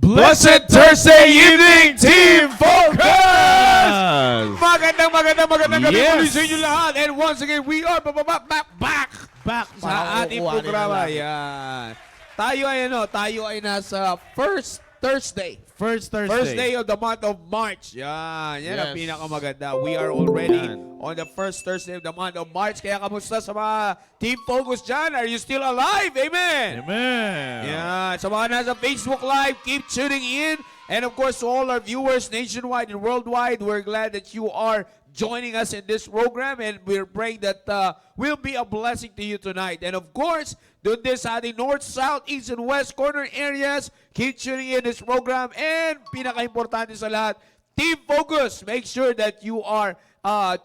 Blessed Thursday evening, Team Focus! Magandang gabi Yes. muli sa inyo lahat. And once again, we are back sa ating programa. Yan. Tayo ay nasa first Thursday. First Thursday. First day of the month of March. Yan ang Yes. pinakamaganda. We are already Yan. on the first Thursday of the month of March. Kaya kamusta sa mga Team Focus dyan? Are you still alive? Amen! Amen. Yeah, sa mga nasa Facebook Live, keep tuning in. And of course, to all our viewers nationwide and worldwide, we're glad that you are joining us in this program. And we're praying that will be a blessing to you tonight. And of course, doon din sa ating north, south, east, and west corner areas, keep tuning in this program. And pinaka-importante sa lahat, Team Focus, make sure that you are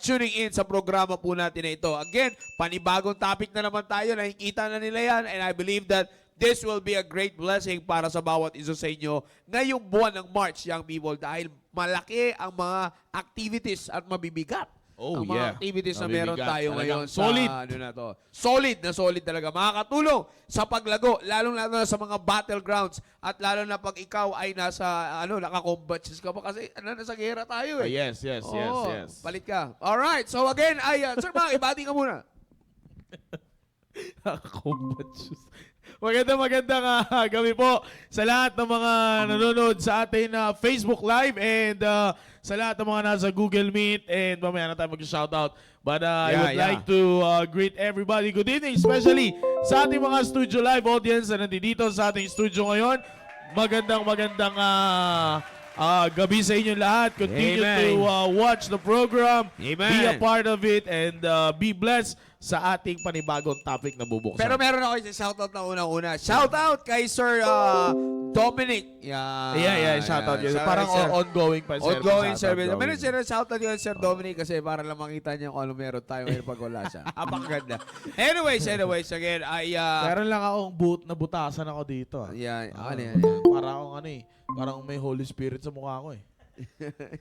tuning in sa programa po natin na ito. Again, panibagong topic na naman tayo. Nakikita na nila yan. And I believe that this will be a great blessing para sa bawat isa sa inyo ngayong buwan ng March, young people, dahil malaki ang mga activities at mabibigat. Oh, ang mga yeah. activities na Mabibigat. meron tayo Talagang ngayon solid. sa ano na to. Solid talaga. Makakatulong sa paglago, lalo na sa mga battlegrounds at lalo na pag ikaw ay nasa naka-combat ka pa kasi nasa gera tayo eh. Yes. Oo, palit ka. Alright, so again, sir, ibati ka muna. Combat shoes. Magandang gabi po sa lahat ng mga nanonood sa atin na Facebook Live and sa lahat ng mga nasa Google Meet and mamaya na tayo mag-shoutout. But I would like to greet everybody. Good evening, especially sa ating mga studio live audience na nandito sa ating studio ngayon. Magandang gabi sa inyo lahat. Continue to watch the program. Amen. Be a part of it and be blessed sa ating panibagong topic na bubuksan. Pero meron ako isang shoutout na unang-una. Shoutout kay Sir Dominic. Yeah, shoutout yun. Parang ongoing pa. Ongoing service. Meron siya shoutout yun, Sir Dominic, kasi para lang makita niya kung ano meron tayo ngayon pag wala siya. Apakaganda. Anyways, again, Meron lang akong nabutasan ako dito. yan. Parang may Holy Spirit sa mukha ko eh.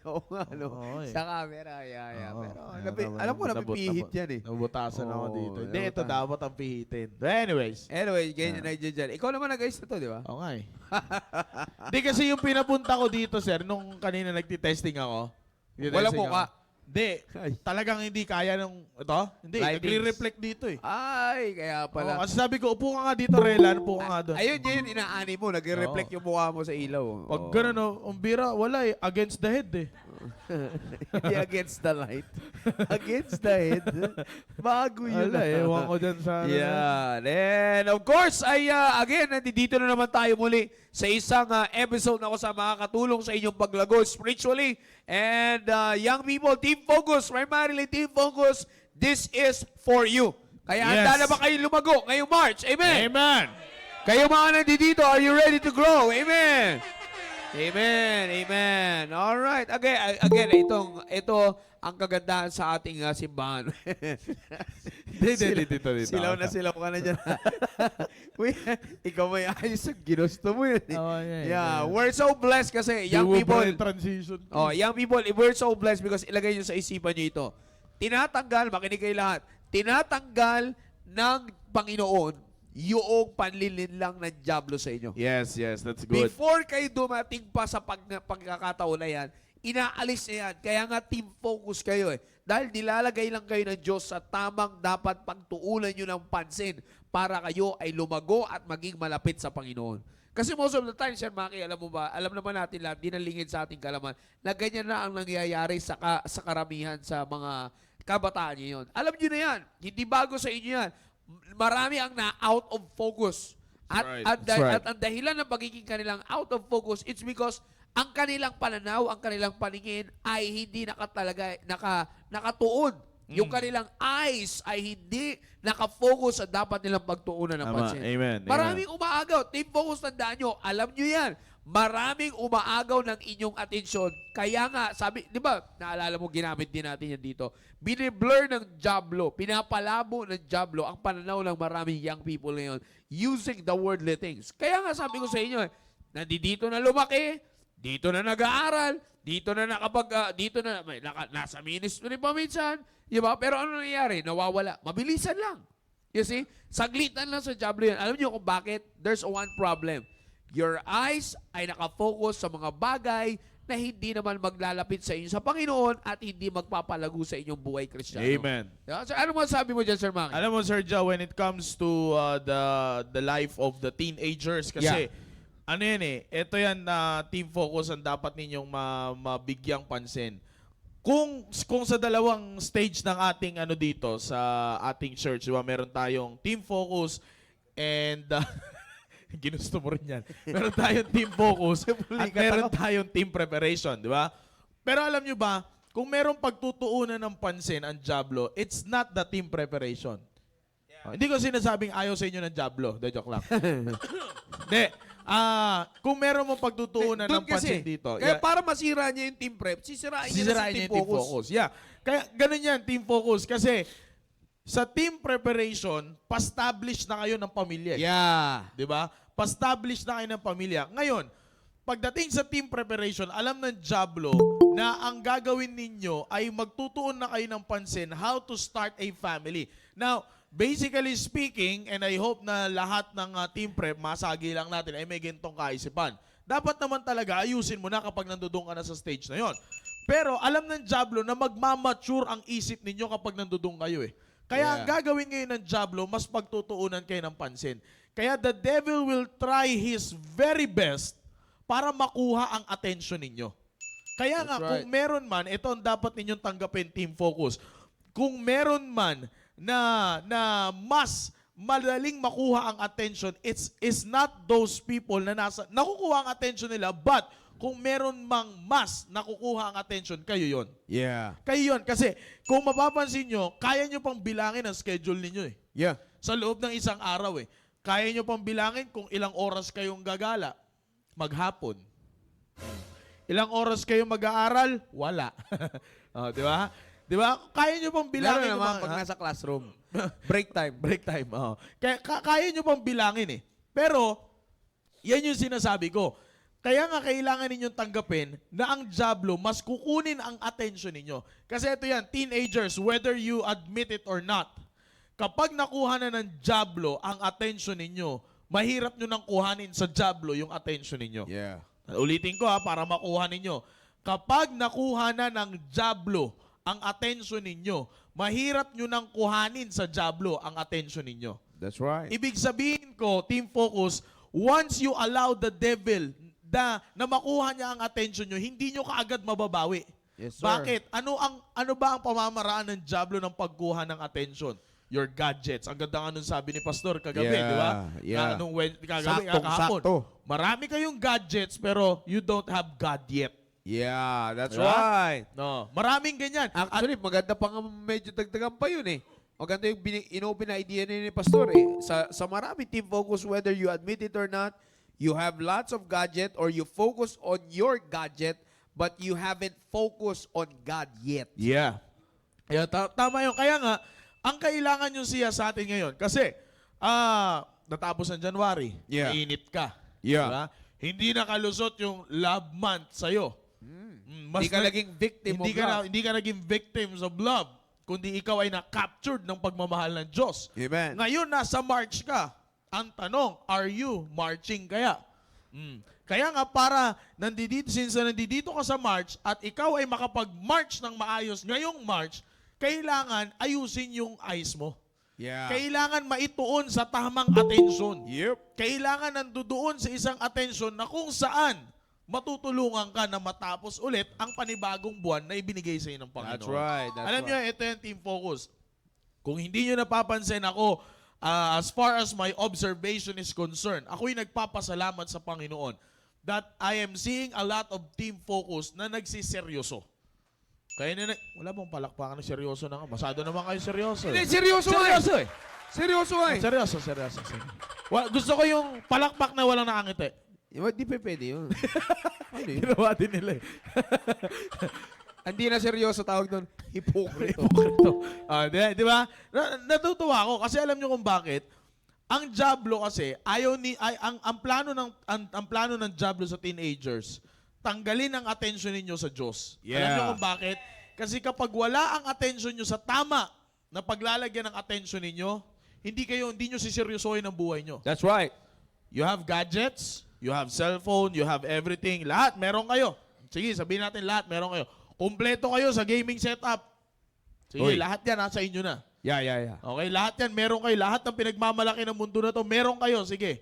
Oo nga, Oo, eh. sa camera. Yeah. Oo. Pero, alam mo, napipihit yan eh. Nabutasan ako dito. Oo, Hindi, ito dapat ang pihitin. But anyways. Anyway, ganyan na dyan. Ikaw naman nag-ayos na to, di ba? Oo nga eh. Hindi kasi yung pinapunta ko dito, sir, nung kanina nagtitesting ako. Walang mukha. Hindi. Talagang hindi kaya ng ito? Hindi. Lightings. Nagre-reflect dito eh. Ay, kaya pala. Kasi sabi ko, upo ka nga dito, Relan. Upo ka nga doon. Ayun, yun, inaani mo. Nag-reflect yung mukha mo sa ilaw. Pag ganun, umbira, wala eh. Against the head eh. Hindi against the light. Against the head. Bago yun. Wala eh. Ewan ko dyan sa... Yeah. And of course, again, nandito na naman tayo muli sa isang episode na kung saan makakatulong sa inyong paglago spiritually. And young people, Team Focus, primarily Team Focus, this is for you. Kaya handa na ba kayo lumago ngayong March? Amen. Amen. Kayo mga nandito, are you ready to grow? Amen. Amen. All right. Again, ito ang kagandahan sa ating simbahan. Dito. Silaw ka na dyan. Uy, ikaw may ayos ang ginusto mo yun. Oh, Yeah, we're so blessed kasi young people. Transition. Young people, we're so blessed because ilagay nyo sa isipan nyo ito. Makinig kayo lahat, tinatanggal ng Panginoon yung panlilinlang ng dyablo sa inyo. Yes, that's good. Before kayo dumating pa sa pagkakataon na yan, inaalis na yan. Kaya nga team focus kayo eh. Dahil nilalagay lang kayo ng Diyos sa tamang dapat pagtuunan nyo ng pansin para kayo ay lumago at maging malapit sa Panginoon. Kasi most of the time, Sir Maki, alam naman natin lahat, di nalingid sa ating kalaman, na ganyan na ang nangyayari sa karamihan sa mga kabataan nyo yun. Alam nyo na yan. Hindi bago sa inyo yan. Marami ang na-out of focus. At ang dahilan ng pagiging kanilang out of focus, it's because ang kanilang pananaw, ang kanilang paningin ay hindi nakatuon. Yung kanilang eyes ay hindi nakafocus sa dapat nilang pagtuunan ng pansin. Amen. Maraming umaagaw. Team Focus, tandaan nyo, alam nyo yan. Maraming umaagaw ng inyong atensyon. Kaya nga, sabi, di ba, naalala mo, ginamit din natin yan dito. Biniblur ng dyablo, pinapalabo ng dyablo ang pananaw ng maraming young people ngayon using the worldly things. Kaya nga, sabi ko sa inyo, nandito na lumaki, dito na nag-aaral, dito na nasa ministry pa minsan, di ba? Pero ano nangyayari? Nawawala. Mabilisan lang. You see? Saglitan lang sa dyablo yan. Alam niyo kung bakit? There's one problem. Your eyes ay nakafocus sa mga bagay na hindi naman maglalapit sa inyo sa Panginoon at hindi magpapalago sa inyong buhay Kristiyano. Amen. Diba? So, ano masabi mo dyan, Sir Maki? Alam mo, Sir Joe, when it comes to the life of the teenagers, kasi ano yan ito yan na team focus ang dapat ninyong mabigyang pansin. Kung sa dalawang stage ng ating ano dito sa ating church, diba, meron tayong team focus and ginusto mo rin yan. Meron tayong team focus at meron tayong team preparation, di ba? Pero alam nyo ba, kung merong pagtutuunan ng pansin ang Diablo, it's not the team preparation. Hindi ko sinasabing ayaw sa inyo ng Diablo. De, joke lang. Hindi. Kung meron mong pagtutuunan ng pansin dito. Kaya para masira niya yung team prep, sisirain niya sa team focus. Yeah. Kaya ganun yan, team focus. Kasi sa team preparation, pa-establish na kayo ng pamilya. Yeah. Di ba? Pa-establish na kayo ng pamilya. Ngayon, pagdating sa team preparation, alam ng Diablo na ang gagawin ninyo ay magtutuon na kayo ng pansin how to start a family. Now, basically speaking, and I hope na lahat ng team prep, masagi lang natin, ay may gintong kaisipan. Dapat naman talaga ayusin mo na kapag nandoon ka na sa stage na yon. Pero alam ng Diablo na magmamature ang isip ninyo kapag nandoon kayo eh. Kaya ang gagawin ngayon ng Diablo, mas pagtutuunan kayo ng pansin. Kaya the devil will try his very best para makuha ang attention ninyo. Kaya nga, kung meron man, ito ang dapat ninyong tanggapin, team focus. Kung meron man na mas madaling makuha ang attention, it's not those people na nakukuha ang attention nila, but kung meron mang mas nakukuha ang attention, kayo yon. Yeah. Kayo yon. Kasi kung mapapansin nyo, kaya nyo pang bilangin ang schedule ninyo eh. Yeah. Sa loob ng isang araw eh. Kaya nyo pang bilangin kung ilang oras kayong gagala. Maghapon. Ilang oras kayong mag-aaral? Wala. Di ba? Di ba? Kaya nyo pang bilangin. Lalo naman pag nasa classroom. Break time. Break time. Kaya nyo pang bilangin eh. Pero, yan yung sinasabi ko. Kaya nga kailangan ninyong tanggapin na ang Diablo mas kukunin ang attention ninyo. Kasi ito yan, teenagers, whether you admit it or not, kapag nakuha na ng Diablo ang attention ninyo, mahirap nyo nang kuhanin sa Diablo yung attention ninyo. Yeah. Ulitin ko para makuha ninyo. Kapag nakuha na ng Diablo ang attention ninyo, mahirap nyo nang kuhanin sa Diablo ang attention ninyo. That's right. Ibig sabihin ko, team focus, once you allow the devil na makuha niya ang attention nyo, hindi nyo kaagad mababawi. Yes, sir. Bakit? Ano ba ang pamamaraan ng Diablo ng pagkuha ng attention? Your gadgets. Ang ganda nga nung sabi ni Pastor kagabi, di ba? Yeah. Kagabi, Saktong kahapon. sakto. Marami kayong gadgets pero you don't have God yet. Yeah, that's Diba? right. No, maraming ganyan. Actually, maganda pa nga medyo dagdagan pa yun eh. Maganda yung in-open na idea ni Pastor eh. Sa marami team focus, whether you admit it or not, you have lots of gadget or you focus on your gadget but you haven't focused on God yet. Yeah. Yeah, tama yun. Kaya nga, ang kailangan yung siya sa atin ngayon. Kasi, natapos ang January. Yeah. Mainit ka. Yeah. Diba? Hindi nakalusot yung love month sa'yo. Hindi ka naging victim of love. Hindi ka naging victims of love. Kundi ikaw ay na-captured ng pagmamahal ng Diyos. Amen. Ngayon, nasa March ka. Ang tanong, are you marching kaya? Kaya nga para since nandito ka sa March at ikaw ay makapag-march ng maayos ngayong March, kailangan ayusin yung eyes mo. Yeah. Kailangan maituon sa tamang atensyon. Yep. Kailangan nandoon sa isang atensyon na kung saan matutulungan ka na matapos ulit ang panibagong buwan na ibinigay sa iyo ng Panginoon. That's right. Alam niyo, ito yung team focus. Kung hindi niyo napapansin ako, as far as my observation is concerned, ako'y nagpapasalamat sa Panginoon that I am seeing a lot of team focus na nagsiseryoso. Kaya wala bang palakpakan na seryoso na nga? Masyado naman kayo seryoso. Hindi, seryoso nga Seryoso eh. Seryoso nga eh. Seryoso. Gusto ko yung palakpak na walang nakangiti. Di pa pwede yun. Ano yun? Ginawa din nila eh. Hindi na seryoso tawag doon. Hipokrito. Di ba? Natutuwa ako kasi alam niyo kung bakit. Ang Diablo kasi, ang plano ng Diablo sa teenagers, tanggalin ang attention ninyo sa Diyos. Yeah. Alam niyo kung bakit? Kasi kapag wala ang attention niyo sa tama na paglalagyan ng attention ninyo, hindi nyo siseryosohin ang buhay nyo. That's right. You have gadgets, you have cellphone, you have everything. Lahat, meron kayo. Sige, sabihin natin lahat, meron kayo. Kumpleto kayo sa gaming setup. Sige, Uy. lahat yan nasa inyo na. Yeah. Okay, lahat yan, meron kayo. Lahat ng pinagmamalaki ng mundo na to, meron kayo. Sige.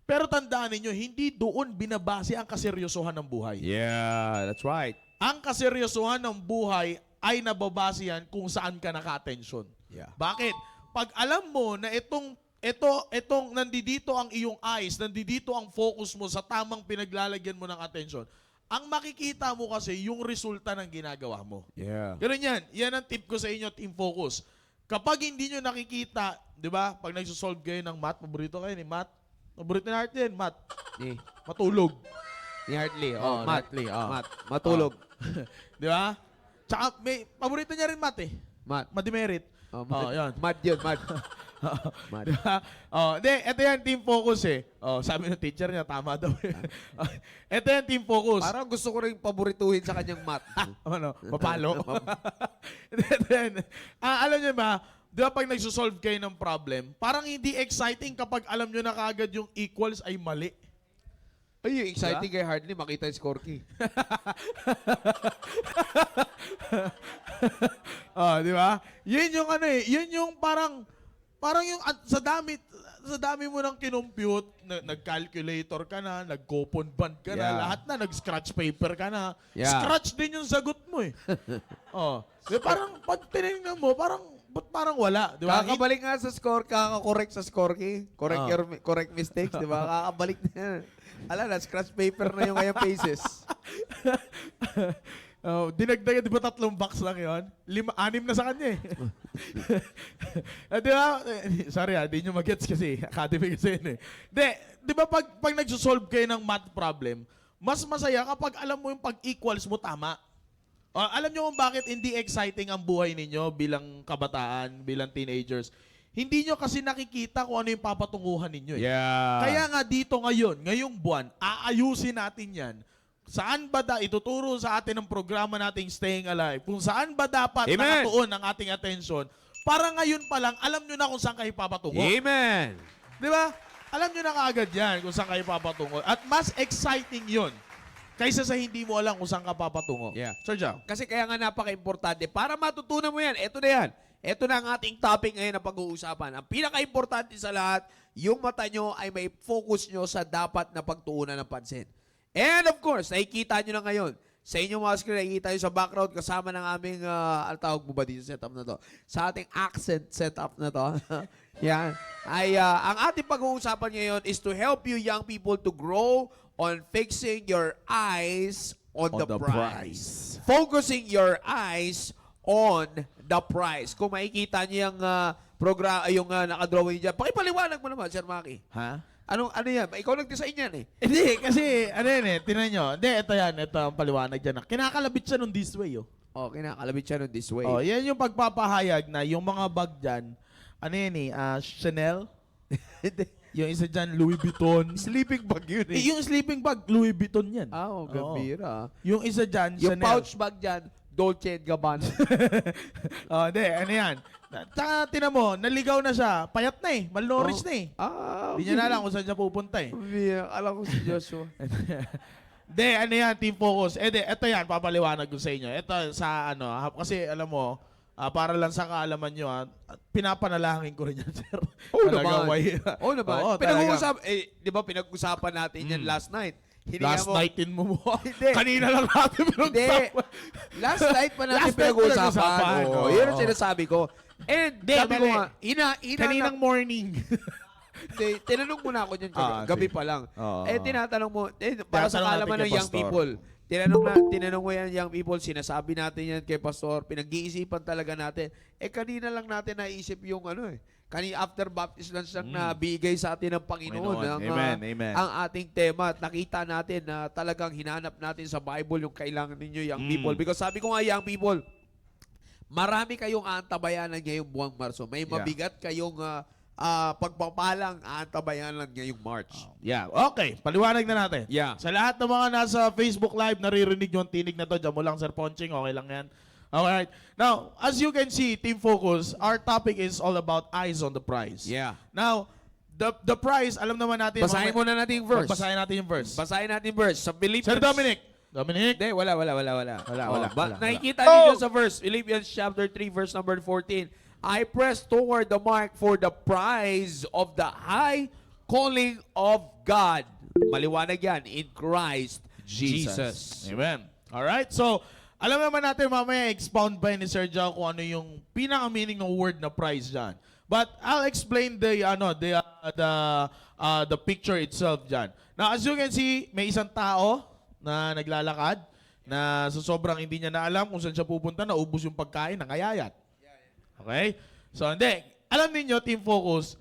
Pero tandaan ninyo, hindi doon binabase ang kaseryosohan ng buhay. Yeah, that's right. Ang kaseryosohan ng buhay ay nababase yan kung saan ka naka-attention. Yeah. Bakit? Pag alam mo na itong nandito ang iyong eyes, nandito ang focus mo sa tamang pinaglalagyan mo ng attention, ang makikita mo kasi yung resulta ng ginagawa mo. Yeah. Ganun yan. Yan ang tip ko sa inyo, Team Focus. Kapag hindi nyo nakikita, di ba, pag nagsosolve kayo ng math, paborito kayo ni math. Paborito na natin, math. Ni Matulog. Hartley. Oh, Matt. Hartley, oh. Matt. Matulog. Di ba? Tsaka, paborito niya rin math eh. Matt. Madimerit. Yan. Mad yun, mad. Mad. Diba? Hindi, ito yan, Team Focus eh. Sabi ng teacher niya, tama daw. Ito yan, Team Focus. Parang gusto ko rin paborituhin sa kanyang mat. Ano? Mapalo? Ito yan. Alam niyo ba, di ba pag nagsosolve kayo ng problem, parang hindi exciting kapag alam niyo na kaagad yung equals ay mali. Ay, exciting kay Hartley, makita yung score key. Di ba? Yun yung ano eh, yun yung parang yung sa dami mo ng kinompute, nag-calculator ka na, nag-coupon band ka na, Yeah. lahat na, nag-scratch paper ka na. Yeah. Scratch din yung sagot mo eh. Di, parang pag tinignan mo, ba't parang wala? Di ba? Kakabalik nga sa score, kaka-correct sa score key. Correct Ah. your correct mistakes, di ba? Kakabalik na yan. Ala na, scratch paper na yung kayang faces. Dinagdagan, di ba 3 box lang yun? 6 na sa kanya eh. Di ba? Sorry di nyo mag-gets kasi. Academy kasi yun eh. Di ba pag nagsosolve kayo ng math problem, mas masaya kapag alam mo yung pag-equals mo tama. Alam nyo kung bakit hindi exciting ang buhay ninyo bilang kabataan, bilang teenagers. Hindi nyo kasi nakikita kung ano yung papatunguhan ninyo eh. Yeah. Kaya nga dito ngayong buwan, aayusin natin yan. Saan ba ituturo sa atin ang programa nating Staying Alive? Kung saan ba dapat Amen. nakatuon ang ating attention? Para ngayon pa lang, alam nyo na kung saan kayo papatungo. Amen. Di ba? Alam nyo na kaagad yan kung saan kayo papatungo. At mas exciting yon kaysa sa hindi mo alam kung saan ka papatungo. Yeah. Sir Jao. Kasi kaya nga napaka-importante. Para matutunan mo yan, eto na yan. Eto na ang ating topic ngayon na pag-uusapan. Ang pinaka-importante sa lahat, yung mata nyo ay may focus nyo sa dapat na pagtuunan ng pansin. And of course, nakikita nyo na ngayon, sa inyong mga screen, nakikita nyo sa background kasama ng aming, ang tawag mo ba dito setup na to? Sa ating accent setup na to. Yan. Ang ating pag-uusapan ngayon is to help you young people to grow on fixing your eyes on the prize. Focusing your eyes on the prize. Kung makikita niyo yung program, yung nakadrawing dyan, pakipaliwanag mo naman, Sir Maki. Ha? Ano yan? Ikaw nag-design yan eh. Hindi, kasi ano yan eh, tinan nyo. Hindi, ito ang paliwanag dyan. Kinakalabit siya nung this way oh. Oh, kinakalabit siya nun this way. Oh, yan yung pagpapahayag na yung mga bag dyan, ano yan eh, Chanel, yung isa dyan, Louis Vuitton. Sleeping bag yun eh. Yung sleeping bag, Louis Vuitton yan. Oh, gambira. Yung isa dyan, Yung Chanel. pouch bag dyan, Dolce & Gabbana. Hindi, ano yan. Tsaka, tinan mo, naligaw na siya. Payat na eh, malnourished na eh. Hindi Hindi niya na alam kung saan siya pupunta eh. Alam ko si Joshua. Hindi, ano yan, Team Focus. Ito yan, papaliwanag ko sa inyo. Ito sa ano, kasi alam mo, para lang sa kaalaman nyo, pinapanalangin ko rin yan, sir. Oo Talaga, naman. why- Oo naman. Oo, talaga. Di ba pinag-usapan natin yan last night? Last nightin mo mo. Hindi. Kanina lang natin Hindi. pinag-usapan. Last night pa natin Last night pinag-uusapan. pinag-usapan. Oo, Oo. yun ang sinasabi ko. And Hindi, sabi ko mali. nga, Kaninang morning. Hindi, tinanong mo na ako dyan gabi sige. pa lang. Oo. Tinatanong mo, para sa Tinatanong kaalaman natin ng kay young Pastor. people, tinanong mo yan young people, sinasabi natin yan kay Pastor, pinag-iisipan talaga natin. Kanina lang natin naisip yung ano eh. After baptism lang siyang nabigay sa atin ng Panginoon. Amen, amen. Ang ating tema at nakita natin na talagang hinanap natin sa Bible yung kailangan ninyo young people. Because sabi ko nga young people, marami kayong aantabayanan ngayong buwang Marso. May mabigat kayong pagpapalang aantabayanan ngayong March. Yeah, okay. Paliwanag na natin. Yeah. Sa lahat ng mga nasa Facebook Live, naririnig nyo ang tinig na to. Diyan mo lang, Sir Ponching. Okay lang yan. Alright. Now, as you can see, Team Focus, our topic is all about eyes on the prize. Yeah. Now, The prize, alam naman natin. Basahin muna natin yung verse. Basahin natin yung verse. Basahin natin yung verse. Sa Philippians. Sir Dominic. Dominic. Hindi, wala. Wala. Nakikita niyo sa verse, Philippians chapter 3, verse number 14. I press toward the mark for the prize of the high calling of God. Maliwanag yan, in Christ Jesus. Amen. Alright, so, alam naman natin mamaya expound pa ni Sir Joe kung ano yung pinaka-meaning ng word na prize dyan. But I'll explain the picture itself dyan. Now, as you can see, may isang tao na naglalakad na sa sobrang hindi niya na alam kung saan siya pupunta, naubos yung pagkain, nangayayat. Okay? So, hindi. Alam niyo Team Focus,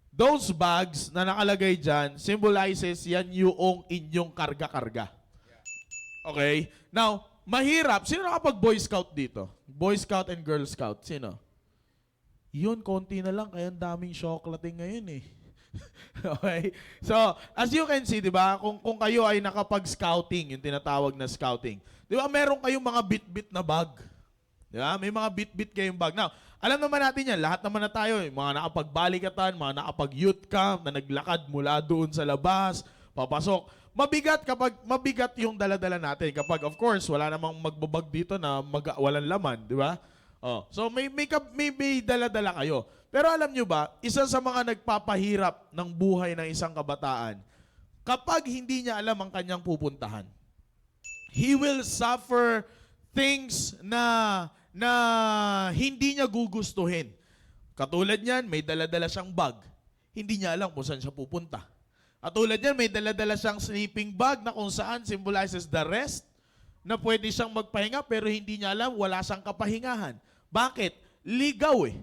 those bags na nakalagay dyan, symbolizes yan yung inyong karga-karga. Okay? Now, mahirap. Sino nakapag-Boy Scout dito? Boy Scout and Girl Scout. Sino? Yun, konti na lang. Kaya ang daming shocolating ngayon eh. Okay? So, as you can see, di ba, kung kayo ay nakapag-scouting, yung tinatawag na scouting, di ba, meron kayong mga bit-bit na bag. Di ba? May mga bit-bit kayong bag. Now, alam naman natin yan, lahat naman na tayo, yung mga nakapagbalikatan, mga nakapag-youth camp, na naglakad mula doon sa labas, papasok. Mabigat yung dala-dala natin. Kapag, of course, wala namang magbabag dito na walang laman, di ba? Oh, so may dala-dala kayo. Pero alam nyo ba, isa sa mga nagpapahirap ng buhay ng isang kabataan, kapag hindi niya alam ang kanyang pupuntahan, he will suffer things na hindi niya gugustuhin. Katulad niyan, may dala-dala siyang bag. Hindi niya alam kung saan siya pupunta. Katulad niyan, may dala-dala siyang sleeping bag na kung saan symbolizes the rest, na pwede siyang magpahinga pero hindi niya alam, wala siyang kapahingahan. Bakit? Ligaw eh.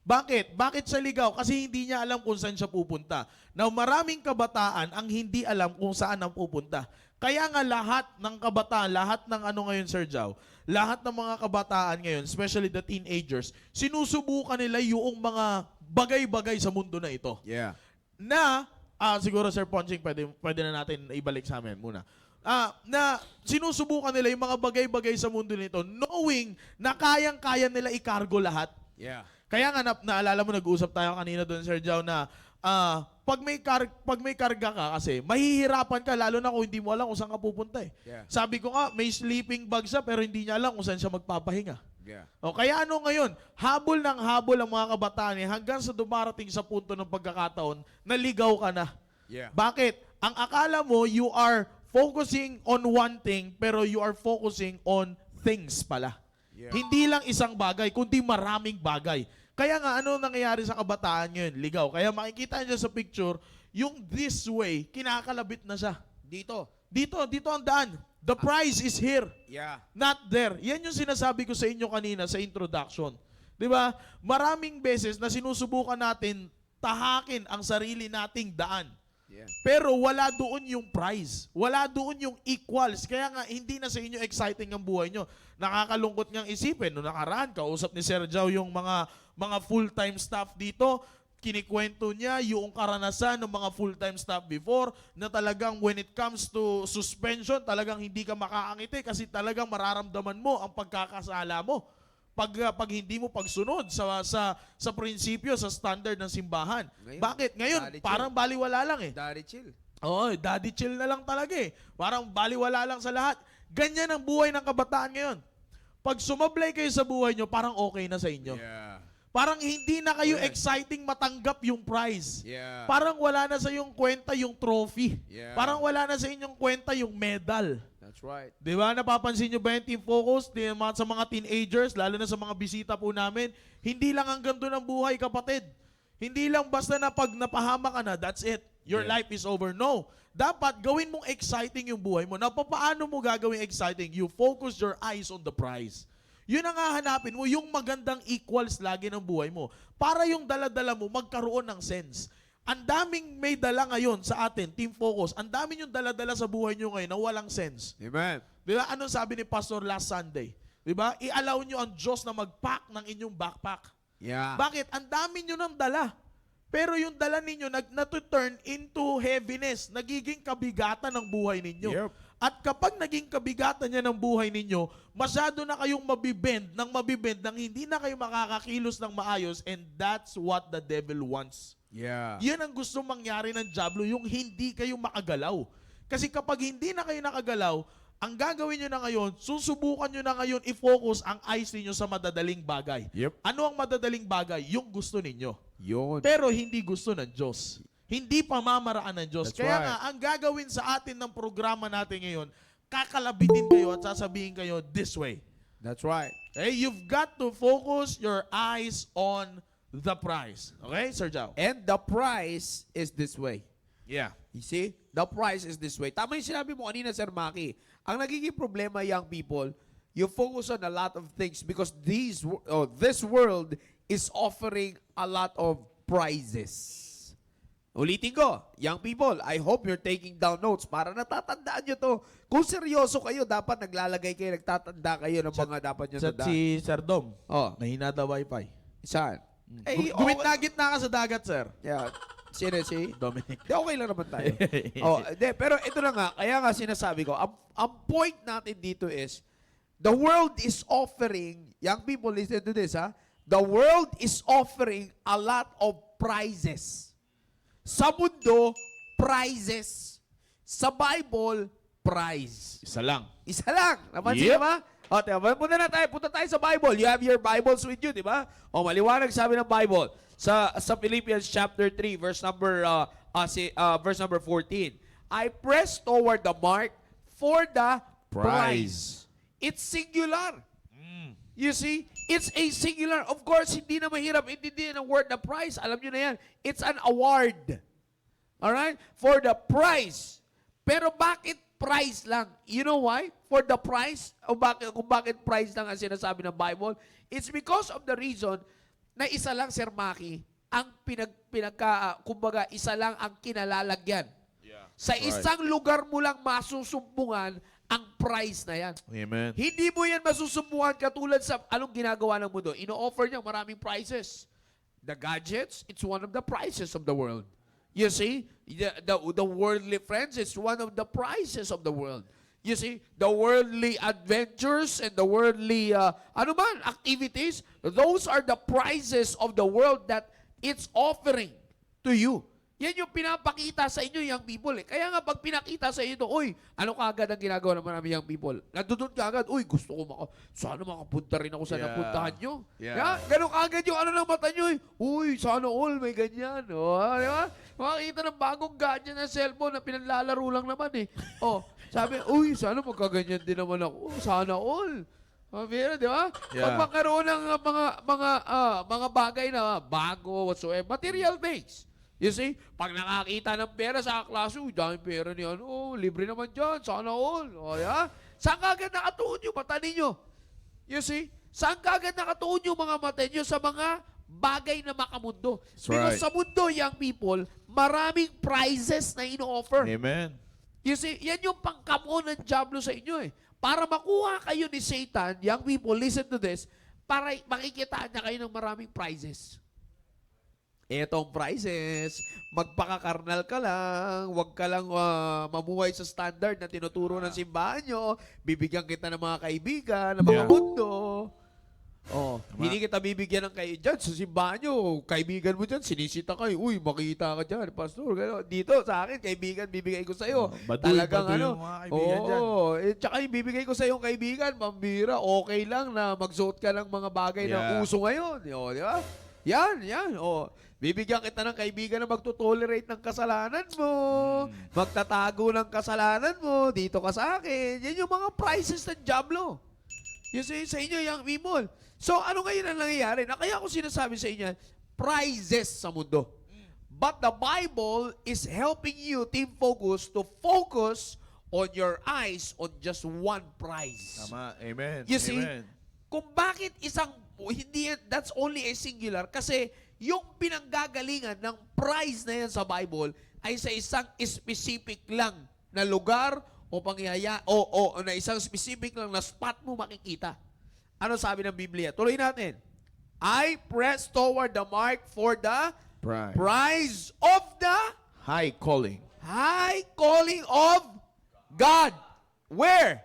Bakit? Bakit siya ligaw? Kasi hindi niya alam kung saan siya pupunta. Now, maraming kabataan ang hindi alam kung saan ang pupunta. Kaya nga lahat ng kabataan, lahat ng ngayon, Sir Jow, lahat ng mga kabataan ngayon, especially the teenagers, sinusubukan nila yung mga bagay-bagay sa mundo na ito. Yeah. Na, siguro Sir Ponching, pwede na natin ibalik sa amin muna. Na sinusubukan nila yung mga bagay-bagay sa mundo nito knowing na kayang-kaya nila ikargo lahat. Yeah. Kaya nga naalala mo, nag-uusap tayo kanina doon, Sir Jow, na pag may karga ka kasi, mahihirapan ka lalo na kung hindi mo alam kung saan ka pupunta eh. Yeah. Sabi ko nga, may sleeping bag siya pero hindi niya alam kung saan siya magpapahinga. Yeah. O kaya ngayon, habol ng habol ang mga kabataan hanggang sa dumarating sa punto ng pagkakataon, naligaw ka na. Yeah. Bakit? Ang akala mo, you are focusing on one thing, pero you are focusing on things pala. Yeah. Hindi lang isang bagay, kundi maraming bagay. Kaya nga, ano nangyayari sa kabataan ngayon? Ligaw. Kaya makikita niyo sa picture, yung this way, kinakalabit na siya. Dito ang daan. The prize is here. Yeah. Not there. Yan yung sinasabi ko sa inyo kanina sa introduction. Di ba? Maraming beses na sinusubukan natin tahakin ang sarili nating daan. Yeah. Pero wala doon yung prize. Wala doon yung equals. Kaya nga, hindi na sa inyo exciting ang buhay nyo. Nakakalungkot ngang isipin. Noong nakaraan, kausap ni Sir Jow yung mga full-time staff dito. Kinikwento niya yung karanasan ng mga full-time staff before na talagang when it comes to suspension, talagang hindi ka makaangiti kasi talagang mararamdaman mo ang pagkakasala mo. Pag hindi mo pagsunod sa prinsipyo, sa standard ng simbahan. Ngayon, Bakit? Ngayon, parang baliwala lang eh. Daddy chill. Oo, daddy chill na lang talaga eh. Parang baliwala lang sa lahat. Ganyan ang buhay ng kabataan ngayon. Pag sumablay kayo sa buhay nyo, parang okay na sa inyo. Yeah. Parang hindi na kayo exciting matanggap yung prize. Yeah. Parang wala na sa yung kwenta yung trophy. Yeah. Parang wala na sa inyong kwenta yung medal. That's right. Di ba? Napapansin nyo ba yung Team Focus? Sa mga teenagers, lalo na sa mga bisita po namin, hindi lang hanggang doon ang buhay, kapatid. Hindi lang basta na pag napahama ka na, that's it. Your life is over. No. Dapat gawin mong exciting yung buhay mo. Now, paano mo gagawin exciting? You focus your eyes on the prize. Yun ang hahanapin mo, yung magandang equals lagi ng buhay mo. Para yung dala-dala mo magkaroon ng sense. Ang daming may dala ngayon sa atin, Team Focus. Ang daming yung dala-dala sa buhay nyo ngayon na walang sense. Amen. Di ba? Anong sabi ni Pastor last Sunday? Di ba? I-allow nyo ang Diyos na mag-pack ng inyong backpack. Yeah. Bakit? Ang dami nyo ng dala. Pero yung dala ninyo na-turn into heaviness. Nagiging kabigatan ng buhay ninyo. Yep. At kapag naging kabigatan niya ng buhay ninyo, masyado na kayong mabibend nang hindi na kayo makakakilos ng maayos, and that's what the devil wants. Yeah. Yan ang gusto mangyari ng Diablo, yung hindi kayo makagalaw. Kasi kapag hindi na kayo nakagalaw, ang gagawin nyo na ngayon, susubukan nyo na ngayon i-focus ang eyes ninyo sa madadaling bagay. Yep. Ano ang madadaling bagay? Yung gusto ninyo. Yun. Pero hindi gusto ng Diyos. Hindi pamamaraan ng Diyos. That's Kaya right. nga, ang gagawin sa atin ng programa natin ngayon, kakalabitin kayo at sasabihin kayo this way. That's right. Okay? You've got to focus your eyes on the prize. Okay, Sir Jao? And the price is this way. Yeah. You see? The price is this way. Tama yung sinabi mo kanina, Sir Maki. Ang nagiging problema, young people, you focus on a lot of things because this world is offering a lot of prizes. Ulitin ko, young people, I hope you're taking down notes para natatandaan nyo to. Kung seryoso kayo, dapat naglalagay kayo, nagtatanda kayo ng mga dapat nyo Sa tandaan. si Sir Dom, Oh, mahina daw wifi. saan? Eh, Gumit na ka sa dagat, sir. Yeah. Sino si? Dominic. Di, okay lang naman tayo. Pero ito na nga, kaya nga sinasabi ko, ang point natin dito is, the world is offering, young people, listen to this, ha? The world is offering a lot of prizes. Sa mundo, prizes. Sa Bible, prize. Isa lang. Isa lang. Napansin Yep. mo ba? O, punta tayo sa Bible. You have your Bibles with you, di ba? O, maliwanag sabi ng Bible. Sa Philippians chapter 3, verse number 14. I press toward the mark for the prize. It's singular. You see? It's a singular. Of course, hindi na mahirap intindihin ang word na prize. Alam nyo na yan. It's an award. Alright? For the prize. Pero bakit prize lang? You know why? For the prize? O kung bakit prize lang ang sinasabi ng Bible? It's because of the reason na isa lang, Sir Maki, ang kumbaga, isa lang ang kinalalagyan. Yeah. Sa isang lugar mo lang masusumbungan ang prize na yan. Amen. Hindi mo yan masusubukan katulad sa anong ginagawa ng mundo. Ino-offer niya maraming prizes. The gadgets, it's one of the prizes of the world. You see, the worldly friends, it's one of the prizes of the world. You see, the worldly adventures and the worldly activities, those are the prizes of the world that it's offering to you. Yan yung pinapakita sa inyo, young people. Kaya nga, pag pinakita sa inyo, uy, ano kaagad ang ginagawa ng marami young people? Nandun kaagad, uy, gusto ko sana makapunta rin ako sa napuntahan nyo. Yeah. Ganun kaagad yung ano ng mata nyo, uy, sana all may ganyan. Di ba? Makakita ng bagong gadget na cellphone na pinanlalaro lang naman eh. Sabi, uy, sana magkaganyan din naman ako. Sana all. Pero, di ba? Yeah. Pag magkaroon ng mga bagay na bago, whatsoever, material things. You see, pag nakakita ng pera sa klase, uy, daming pera niyan. Libre naman dyan. Sana all. Yeah? Saan kagad nakatuon yung mata ninyo? You see? Saan kagad nakatuon yung mga mata ninyo? Sa mga bagay na makamundo. That's Because right. sa mundo, young people, maraming prizes na ino-offer. Amen. You see, yan yung pangkamo ng Diablo sa inyo eh. Para makuha kayo ni Satan, young people, listen to this, para makikitaan niya kayo ng maraming prizes. Etong prizes, magpakakarnal ka lang, huwag ka lang mamuhay sa standard na tinuturo ng simbahan nyo, bibigyan kita ng mga kaibigan, ng mga Yeah. mundo. Hindi kita bibigyan ng dyan sa simbahan nyo, kaibigan mo dyan, sinisita kayo, uy, makita ka dyan, pastor, gano'n. Dito sa akin, kaibigan, bibigay ko sa'yo. Baduy yung mga kaibigan dyan. Tsaka yung bibigay ko sa iyong kaibigan, pambira, okay lang na magsuot ka ng mga bagay na Yeah. uso ngayon. Di ba? Yan. Bibigyan kita ng kaibigan na magtotolerate ng kasalanan mo, magtatago ng kasalanan mo, dito ka sa akin. Yan yung mga prices ng Diablo. You see, sa inyo, young people. So, ano ngayon ang nangyayari? Kaya ako sinasabi sa inyo, prizes sa mundo. But the Bible is helping you, Team Focus, to focus on your eyes on just one prize. Tama. Amen. You see, Amen. kung bakit hindi yan, that's only a singular, kasi yung pinanggagalingan ng prize na yan sa Bible ay sa isang specific lang na lugar o pangyaya o na isang specific lang na spot mo makikita. Ano sabi ng Biblia? Tuloy natin. I press toward the mark for the prize of the High calling. high calling of God. Where?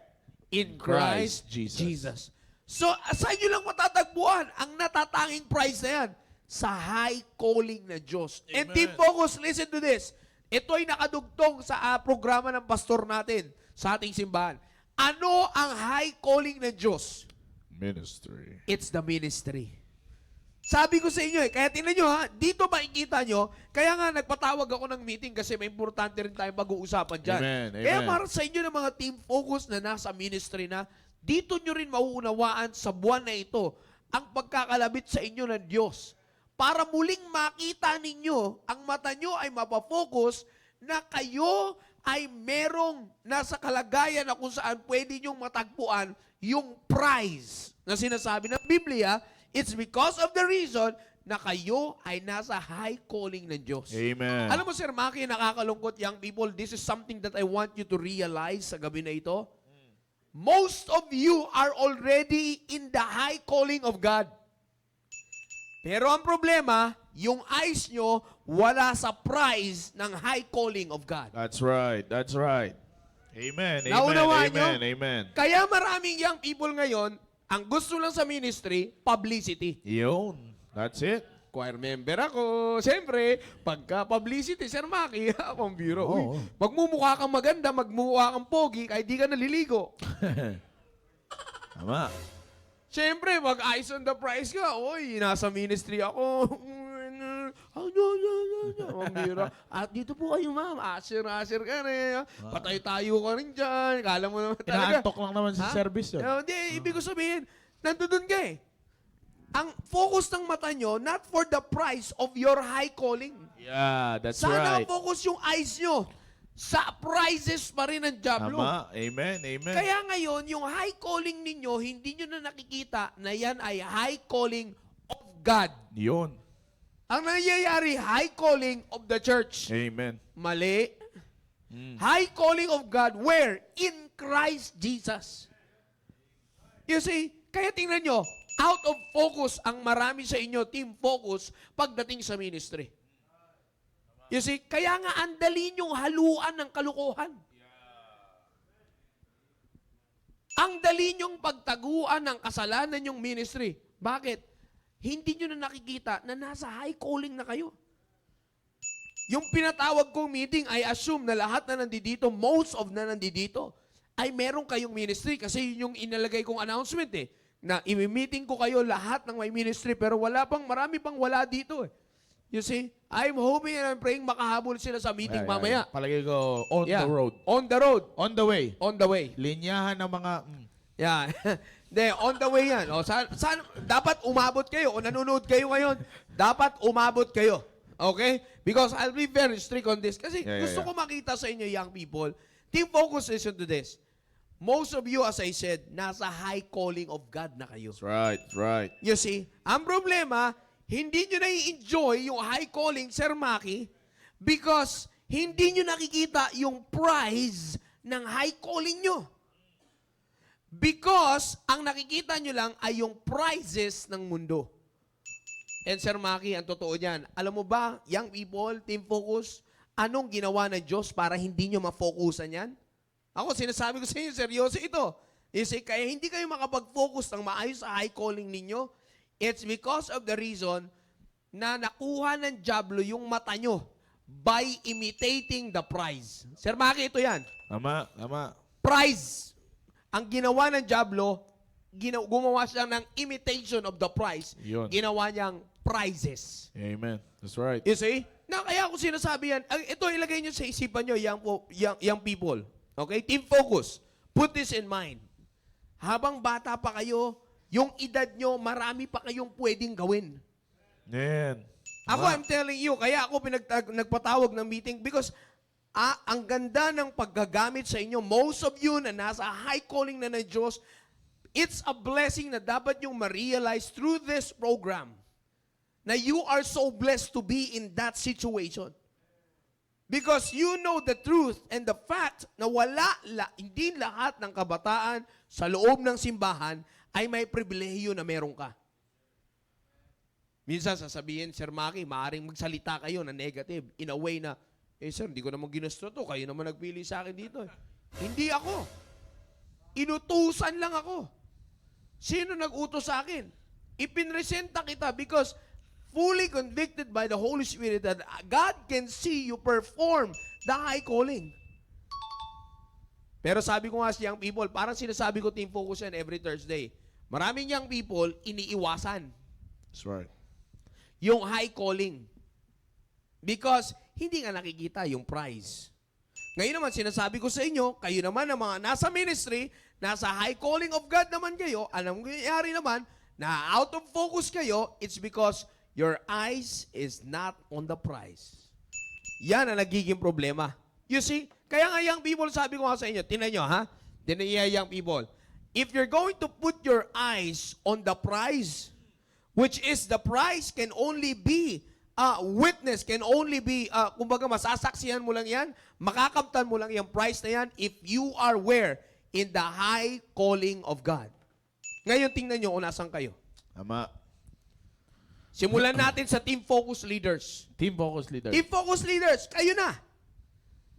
In Christ Christ Jesus. Jesus. So, saan nyo lang matatagpuan ang natatanging prize na yan? sa high calling na Diyos. And Amen. Team Focus, listen to this. Ito ay nakadugtong sa programa ng pastor natin sa ating simbahan. Ano ang high calling ng Diyos? Ministry. It's the ministry. Sabi ko sa inyo kaya tingnan nyo dito makikita nyo, kaya nga nagpatawag ako ng meeting kasi may importante rin tayong pag-uusapan dyan. Amen, amen. Kaya para sa inyo ng mga Team Focus na nasa ministry na, dito nyo rin mauunawaan sa buwan na ito ang pagkakalabit sa inyo ng Diyos. Para muling makita ninyo, ang mata nyo ay mapafocus na kayo ay merong nasa kalagayan na kung saan pwede nyong matagpuan yung prize na sinasabi ng Biblia. It's because of the reason na kayo ay nasa high calling ng Diyos. Amen. Alam mo, Sir Maki, nakakalungkot, young people, this is something that I want you to realize sa gabi na ito. Most of you are already in the high calling of God. Pero ang problema, yung eyes nyo wala sa prize ng high calling of God. That's right. That's right. Amen. Amen. Naunawaan nyo? Amen. Amen. Kaya maraming young people ngayon, ang gusto lang sa ministry, publicity. Yun. That's it. Choir member ako. Siyempre, pagka-publicity, Sir Maki, akong biro. Oo. Uy, magmumukha kang maganda, magmumukha kang pogi, kahit di ka naliligo. Tama. Siyempre, mag-eyes on the prize ka. Uy, nasa ministry ako. Ang biro. At dito po kayo, ma'am. Asir ka na. Patay tayo ka rin dyan. Kala mo naman talaga. Inaantok lang naman sa Ha? service yun. Hindi, ibig ko sabihin, nandun ka eh. Ang focus ng mata nyo, not for the price of your high calling. Yeah, that's Sana right. focus yung eyes nyo sa prizes pa rin ng Diablo. Tama. Amen. Amen. Kaya ngayon, yung high calling ninyo, hindi nyo na nakikita na yan ay high calling of God. Yun. Ang nangyayari, high calling of the church. Amen. Mali. High calling of God, where? In Christ Jesus. You see, kaya tingnan nyo, out of focus ang marami sa inyo, Team Focus, pagdating sa ministry. You see, kaya nga ang dali nyong haluan ng kalukuhan. Ang dali nyong pagtaguan ng kasalanan yung ministry. Bakit? Hindi nyo na nakikita na nasa high calling na kayo. Yung pinatawag kong meeting, I assume na lahat na nandito, most of na nandito, ay meron kayong ministry kasi yun yung inalagay kong announcement eh. Na imi-meeting ko kayo lahat ng may ministry pero marami pang wala dito eh. You see, I'm hoping and I'm praying makahabol sila sa meeting mamaya. Palagay ko, on Yeah. the road. On the road. On the way. On the way. Linyahan ng mga... Yeah. De, on the way yan. O, dapat umabot kayo. O nanonood kayo ngayon, dapat umabot kayo. Okay? Because I'll be very strict on this. Kasi gusto ko makita sa inyo, young people. Team Focus, listen to this. Most of you, as I said, nasa high calling of God na kayo. That's right. That's right. You see, ang problema, hindi nyo na-enjoy yung high calling, Sir Maki, because hindi nyo nakikita yung prize ng high calling nyo. Because ang nakikita nyo lang ay yung prizes ng mundo. And Sir Maki, ang totoo niyan, alam mo ba, young people, Team Focus, anong ginawa ng Diyos para hindi nyo ma-focusan yan? Ako, sinasabi ko sa inyo, seryoso ito. Kaya hindi kayo makapag-focus ng maayos sa high calling ninyo, it's because of the reason na nakuha ng Diablo yung mata nyo by imitating the prize. Sir Maki, ito yan. Tama. Tama. Prize. Ang ginawa ng Diablo, gumawa siya ng imitation of the prize. Yun. Ginawa niyang prizes. Amen. That's right. You see? Na kaya ako sinasabi yan, ito ilagay niyo sa isipan niyo, young people. Okay? Team Focus. Put this in mind. Habang bata pa kayo, yung edad nyo, marami pa kayong pwedeng gawin. Yan. Ako, I'm telling you, kaya ako nagpatawag ng meeting because ang ganda ng paggagamit sa inyo. Most of you na nasa high calling na ng Diyos, it's a blessing na dapat yung ma-realize through this program na you are so blessed to be in that situation. Because you know the truth and the fact na hindi lahat ng kabataan sa loob ng simbahan ay may pribilehiyo na meron ka. Minsan sasabihin, Sir Maki, maaaring magsalita kayo na negative in a way na, sir, hindi ko naman ginusto to. Kayo naman nagpili sa akin dito. Hindi ako. Inutusan lang ako. Sino nag-utos sa akin? Ipinresenta kita because fully convicted by the Holy Spirit that God can see you perform the high calling. Pero sabi ko nga sa young people, parang sinasabi ko team focus yan every Thursday. Maraming young people, iniiwasan That's right. yung high calling. Because hindi nga nakikita yung prize. Ngayon naman, sinasabi ko sa inyo, kayo naman na mga nasa ministry, nasa high calling of God naman kayo, alam mo nangyayari naman, na out of focus kayo, it's because your eyes is not on the prize. Yan ang nagiging problema. You see? Kaya nga young people, sabi ko nga sa inyo, tinan nyo ha? Tinan nyo young people. If you're going to put your eyes on the prize, which is the prize can only be witness, can only be, kumbaga masasaksihan mo lang yan, makakamtan mo lang yung prize na yan if you are where? In the high calling of God. Ngayon, tingnan nyo kung nasan kayo. Tama. Simulan natin sa Team Focus Leaders. Team focus leader. Team Focus Leaders, kayo na.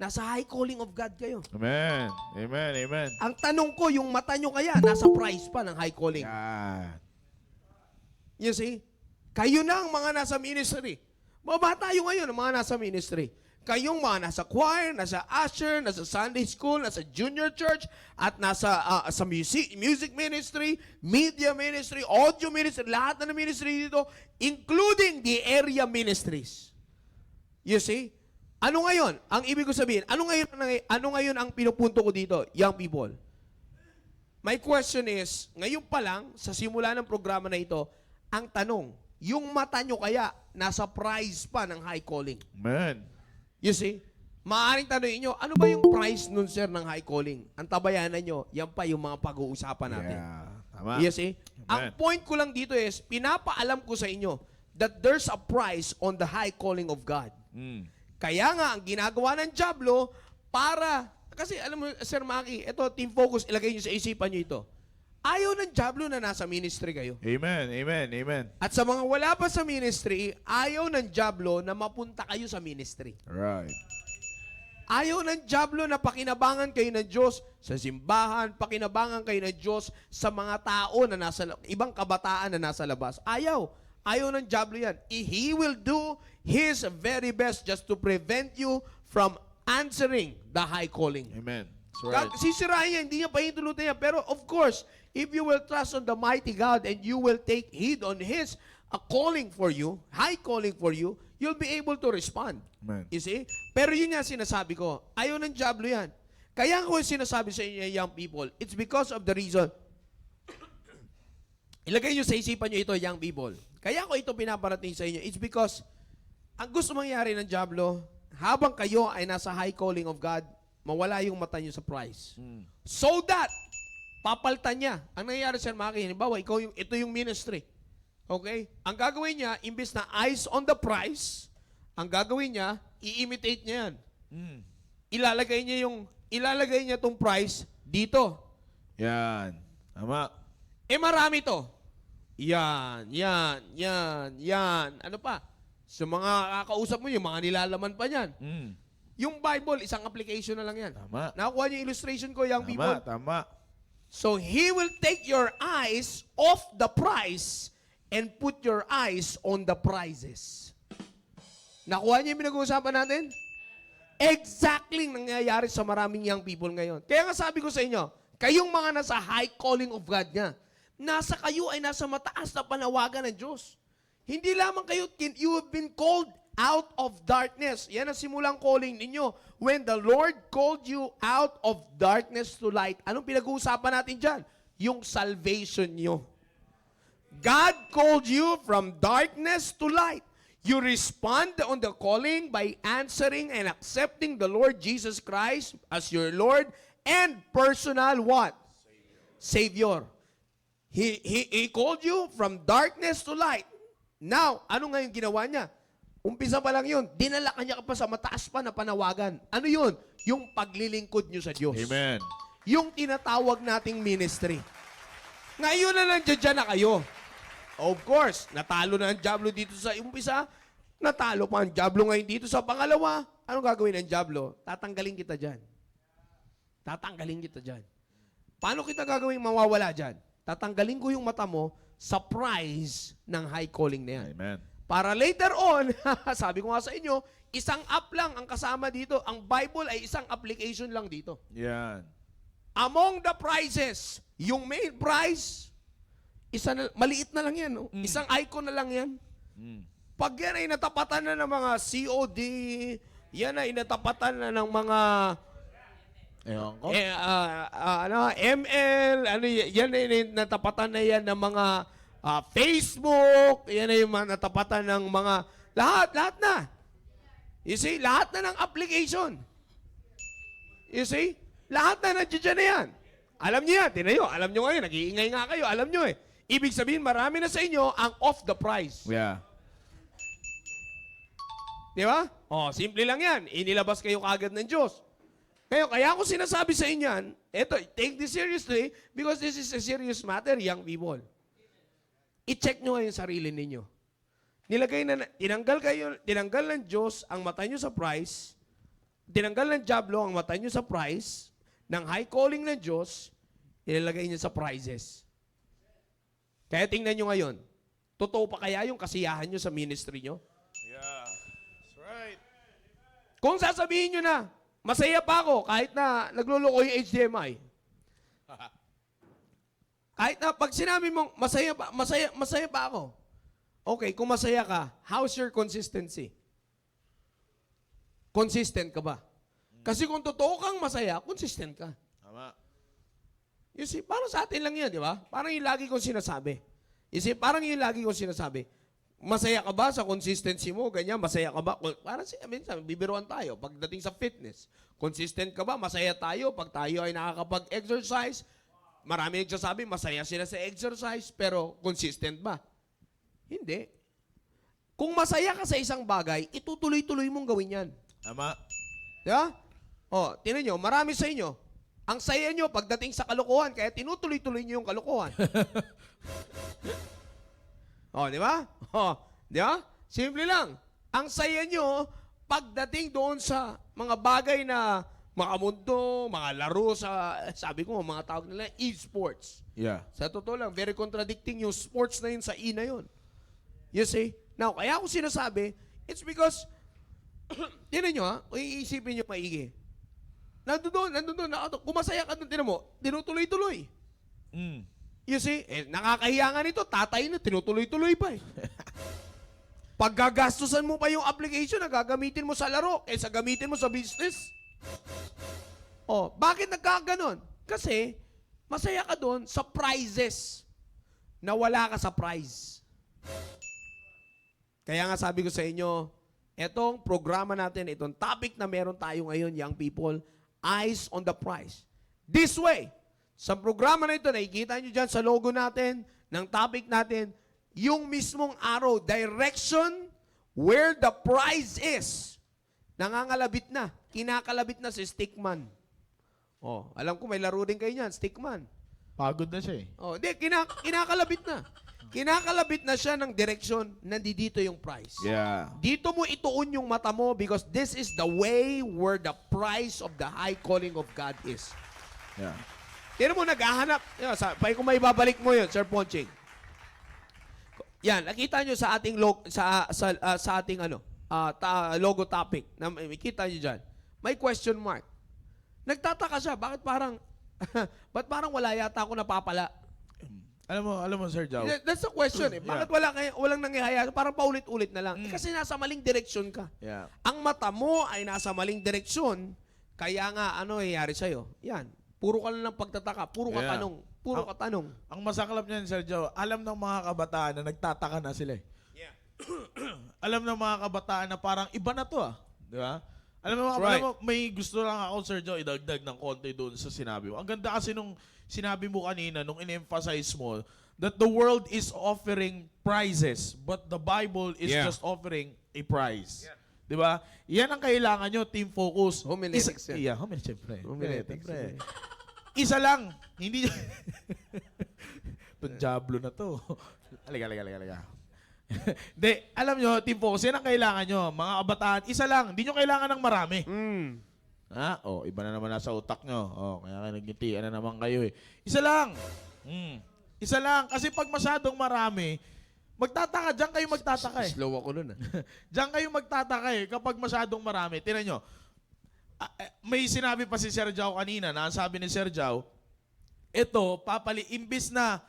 Nasa high calling of God kayo. Amen. Amen. Amen. Ang tanong ko, yung mata nyo kaya, nasa prize pa ng high calling. Yan. You see? Kayo na ang mga nasa ministry. Baba tayo ngayon ang mga nasa ministry. Kayong mga nasa choir, nasa usher, nasa Sunday school, nasa junior church, at nasa sa music ministry, media ministry, audio ministry, lahat na ng ministry dito, including the area ministries. You see? Ano ngayon? Ang ibig ko sabihin, ano ngayon ang pinupunto ko dito, young people? My question is, ngayon pa lang, sa simula ng programa na ito, ang tanong, yung mata nyo kaya nasa prize pa ng high calling? Amen. You see? Maaaring tanongin nyo, ano ba yung prize nun, sir, ng high calling? Ang tabayanan nyo, yan pa yung mga pag-uusapan natin. Yeah. Tama. You see? Amen. Ang point ko lang dito is, pinapaalam ko sa inyo that there's a prize on the high calling of God. Mm. Kaya nga, ang ginagawa ng Diablo, kasi alam mo, Sir Maki, ito, Team Focus, ilagay nyo sa isipan nyo ito. Ayaw ng Diablo na nasa ministry kayo. Amen. Amen. Amen. At sa mga wala pa sa ministry, ayaw ng Diablo na mapunta kayo sa ministry. Right. Ayaw ng Diablo na pakinabangan kayo ng Diyos sa simbahan, pakinabangan kayo ng Diyos sa mga tao na ibang kabataan na nasa labas. Ayaw. Ayaw ng Diablo yan. He will do his very best just to prevent you from answering the high calling. Amen. That's right. Sisirahin niya, hindi niya pahintulutan niya. Pero of course, if you will trust on the mighty God and you will take heed on His calling for you, high calling for you, you'll be able to respond. Amen. You see? Pero yun nga sinasabi ko, ayaw ng Diablo yan. Kaya ko sinasabi sa inyo, young people, it's because of the reason. Ilagay nyo sa isipan nyo ito, young people. Kaya ko ito pinaparating sa inyo, it's because ang gusto mangyari ng Diablo, habang kayo ay nasa high calling of God, mawala yung mata nyo sa prize. So that, papaltan niya. Ang nangyayari sa Maki, halimbawa, ito yung ministry. Okay? Ang gagawin niya, imbis na eyes on the prize, ang gagawin niya, i-imitate niya yan. Ilalagay niya tong prize dito. Yan. Tama. Marami to. Yan. Ano pa? Sa mga kakausap mo, yung mga nilalaman pa niyan. Mm. Yung Bible, isang application na lang yan. Tama. Nakuha niyo yung illustration ko, young people. Tama. So, He will take your eyes off the prize and put your eyes on the prizes. Nakuha niyo yung pinag-uusapan natin? Exactly nangyayari sa maraming young people ngayon. Kaya nga sabi ko sa inyo, kayong mga nasa high calling of God nga, kayo ay nasa mataas na panawagan ng Diyos. Hindi lamang kayo, you have been called out of darkness. Yan ang simulang calling ninyo. When the Lord called you out of darkness to light, anong pinag-uusapan natin dyan? Yung salvation nyo. God called you from darkness to light. You respond on the calling by answering and accepting the Lord Jesus Christ as your Lord and personal what? Savior. He called you from darkness to light. Now, ano nga yung ginawa niya? Umpisa pa lang yun, dinala ka niya pa sa mataas pa na panawagan. Ano yun? Yung paglilingkod niyo sa Diyos. Amen. Yung tinatawag nating ministry. Ngayon na nandiyan na kayo. Of course, natalo na ang Diablo dito sa umpisa, natalo pa ang Diablo ngayon dito sa pangalawa. Anong gagawin ng Diablo? Tatanggalin kita dyan. Tatanggalin kita dyan. Paano kita gagawin mawawala dyan? Tatanggalin ko yung mata mo sa prize ng high calling na yan. Amen. Para later on, sabi ko nga sa inyo, isang app lang ang kasama dito. Ang Bible ay isang application lang dito. Yan. Among the prizes, yung main prize, maliit na lang yan. No? Isang icon na lang yan. Mm. Pag yan ay natapatan na ng mga COD, yan ay natapatan na ng mga Ewan ko. ML, yan ay natapatan na yan ng mga Facebook, yan ay natapatan ng mga, lahat na. You see, lahat na ng application. You see, lahat na nandiyan na yan. Alam niyo yan, tinayo, alam niyo ngayon, nag-iingay nga kayo, alam niyo eh. Ibig sabihin, marami na sa inyo ang off the price. Yeah. Di ba? Simple lang yan. Inilabas kayo kagad ng Diyos. Kaya ako sinasabi sa inyo yan, eto, take this seriously because this is a serious matter, young people. I-check nyo ngayon sarili ninyo. Tinanggal ng Diyos ang mata nyo sa price, tinanggal ng Diablo ang mata nyo sa price, ng high calling ng Diyos, ilalagay nyo sa prizes. Kaya tingnan nyo ngayon, totoo pa kaya yung kasiyahan nyo sa ministry nyo? Yeah. That's right. Kung sasabihin nyo na, masaya pa ako kahit na nagluloko yung HDMI. Kahit na pag sinabi mong masaya pa ako. Okay, kung masaya ka, how's your consistency? Consistent ka ba? Kasi kung totoo kang masaya, consistent ka. Tama. You see, parang sa atin lang yan, di ba? Parang yung lagi kong sinasabi. You see, parang yung lagi kong sinasabi. Masaya ka ba sa consistency mo? Ganyan, masaya ka ba? Parang minsan, bibiruan tayo pagdating sa fitness. Consistent ka ba? Masaya tayo pag tayo ay nakakapag-exercise. Marami nagsasabi, masaya sila sa exercise, pero consistent ba? Hindi. Kung masaya ka sa isang bagay, itutuloy-tuloy mong gawin yan. Tama. Di ba? Tinan nyo, marami sa inyo. Ang saya nyo pagdating sa kalokohan, kaya tinutuloy-tuloy nyo yung kalokohan. Di ba? Di ba? Simple lang. Ang saya nyo pagdating doon sa mga bagay na makamundo, mga laro sa, sabi ko, mga tawag nila, e-sports. Yeah. Sa totoo lang, very contradicting yung sports na yun sa na yun. You see? Now, kaya ako sinasabi, it's because, tinan nyo iisipin nyo maigi. Nandun doon, kung masaya ka doon, tinan mo, tinutuloy-tuloy. Mm. You see? Nakakahiya nga nito, tatay na, tinutuloy-tuloy pa eh. Pag gagastusan mo pa yung application na gagamitin mo sa laro, kaysa gamitin mo sa business. Bakit nagkaganon? Kasi, masaya ka doon sa prizes na wala ka sa prize. Kaya nga sabi ko sa inyo, etong programa natin, itong topic na meron tayo ngayon, young people, eyes on the prize. This way, sa programa na ito, nakikita nyo dyan sa logo natin, ng topic natin, yung mismong arrow, direction where the prize is. Nangangalabit na. Kinakalabit na si Stickman. Alam ko may laro din kayo niyan, Stickman. Pagod na siya eh. Hindi, kinakalabit na. Kinakalabit na siya ng direksyon, nandito yung prize. Yeah. Dito mo ituon yung mata mo because this is the way where the price of the high calling of God is. Yeah. Tira mo, naghahanap. Kung may babalik mo yun, Sir Ponching. Yan, nakita nyo sa ating sa ating logo topic. Nakita nyo dyan. May question mark. Nagtataka siya, bakit parang wala yata ako napapala? Alam mo, Sir Jow. That's the question eh. Bakit walang nangyayari? Parang paulit-ulit na lang. Kasi nasa maling direksyon ka. Yeah. Ang mata mo ay nasa maling direksyon, kaya nga, nangyayari sa'yo? Yan. Puro ka lang ng pagtataka. Puro ka tanong. Puro ka tanong. Ang masaklap niyan, Sir Jow, alam ng mga kabataan na nagtataka na sila eh. Yeah. Alam ng mga kabataan na parang iba na to Di ba? Alam mo, That's right. alam mo, may gusto lang ako, Sir Joe, idagdag ng konti doon sa sinabi mo. Ang ganda kasi nung sinabi mo kanina, nung in-emphasize mo, that the world is offering prizes, but the Bible is just offering a prize. Yeah. Di ba? Yan ang kailangan nyo, team focus. Homiletics yan. Yeah, homiletics, syempre. Homiletics. Syempre. Isa lang. Hindi itong Diablo na to. Alika. Hindi, alam nyo, team focus, yan ang kailangan nyo. Mga kabataan, isa lang. Hindi nyo kailangan ng marami. Iba na naman nasa utak nyo. Kaya nagngitian na naman kayo eh. Isa lang. Isa lang. Kasi pag masyadong marami, Magtataka, diyan kayo magtataka eh. Slow ako nun. Diyan kayo magtataka eh kapag masyadong marami. Tingnan nyo, may sinabi pa si Sir Jao kanina, na ang sabi ni Sir Jao, ito, imbis na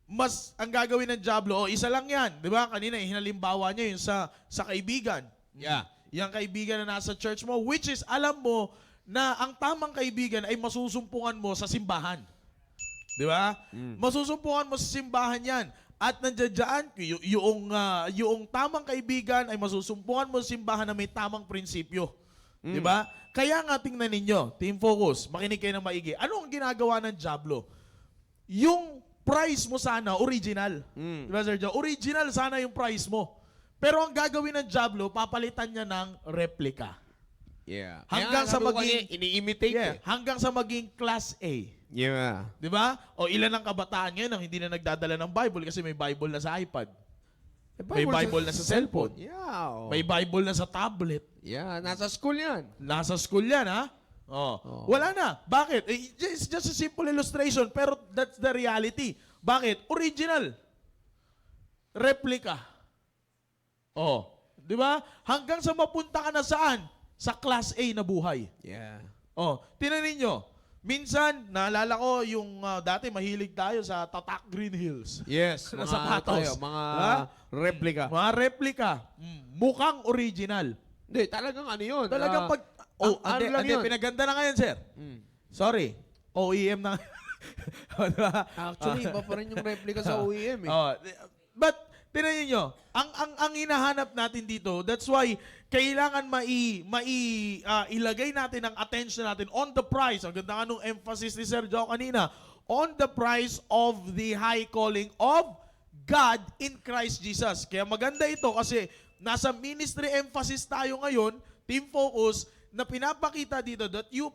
mas ang gagawin ng Diablo, isa lang yan. Di ba? Kanina, hinalimbawa niya yung sa kaibigan. Yeah. Yung kaibigan na nasa church mo, which is, alam mo na ang tamang kaibigan ay masusumpungan mo sa simbahan. Di ba? Masusumpungan mo sa simbahan yan. At nandiyan yung tamang kaibigan ay masusumpungan mo sa simbahan na may tamang prinsipyo. Di ba? Kaya nga tingnan ninyo, Team Focus, makinig kayo ng maigi. Ano ang ginagawa ng Diablo? Yung price mo sana, original. Di ba, Sir Joe? Original sana yung price mo. Pero ang gagawin ng Diablo, papalitan niya ng replica. Yeah. Hanggang sa maging ini-imitate. hanggang sa maging class A. Yeah. 'Di ba? O ilan ang kabataan ngayon ang hindi na nagdadala ng Bible kasi may Bible na sa iPad. May Bible na sa cellphone. Yeah. May Bible na sa tablet. Yeah, nasa school yan. Nasa school 'yan, ha? Oh. Wala na. Bakit? It's just a simple illustration pero that's the reality. Bakit? Original. Replica. Oh, 'di ba? Hanggang sa mapunta ka na saan? Sa class A na buhay. Yeah. Oh, tinanin nyo. Minsan, naalala ko yung dati mahilig tayo sa Tatak Green Hills. Yes, Na mga sapatos. mga Ha? replica. Mga replika. Mukhang original. Hindi, talagang ano yun. Talagang pag... Oh, ano lang yun? pinaganda na ngayon, sir. Sorry. OEM na. Diba? Actually, iba pa rin yung replica sa OEM eh. Oh, but, tinanin nyo, ang hinahanap natin dito, that's why, kailangan ilagay natin ang attention natin on the price. Ang ganda nga nung emphasis ni Sir Joe kanina. On the price of the high calling of God in Christ Jesus. Kaya maganda ito kasi nasa ministry emphasis tayo ngayon, Team Focus, na pinapakita dito that you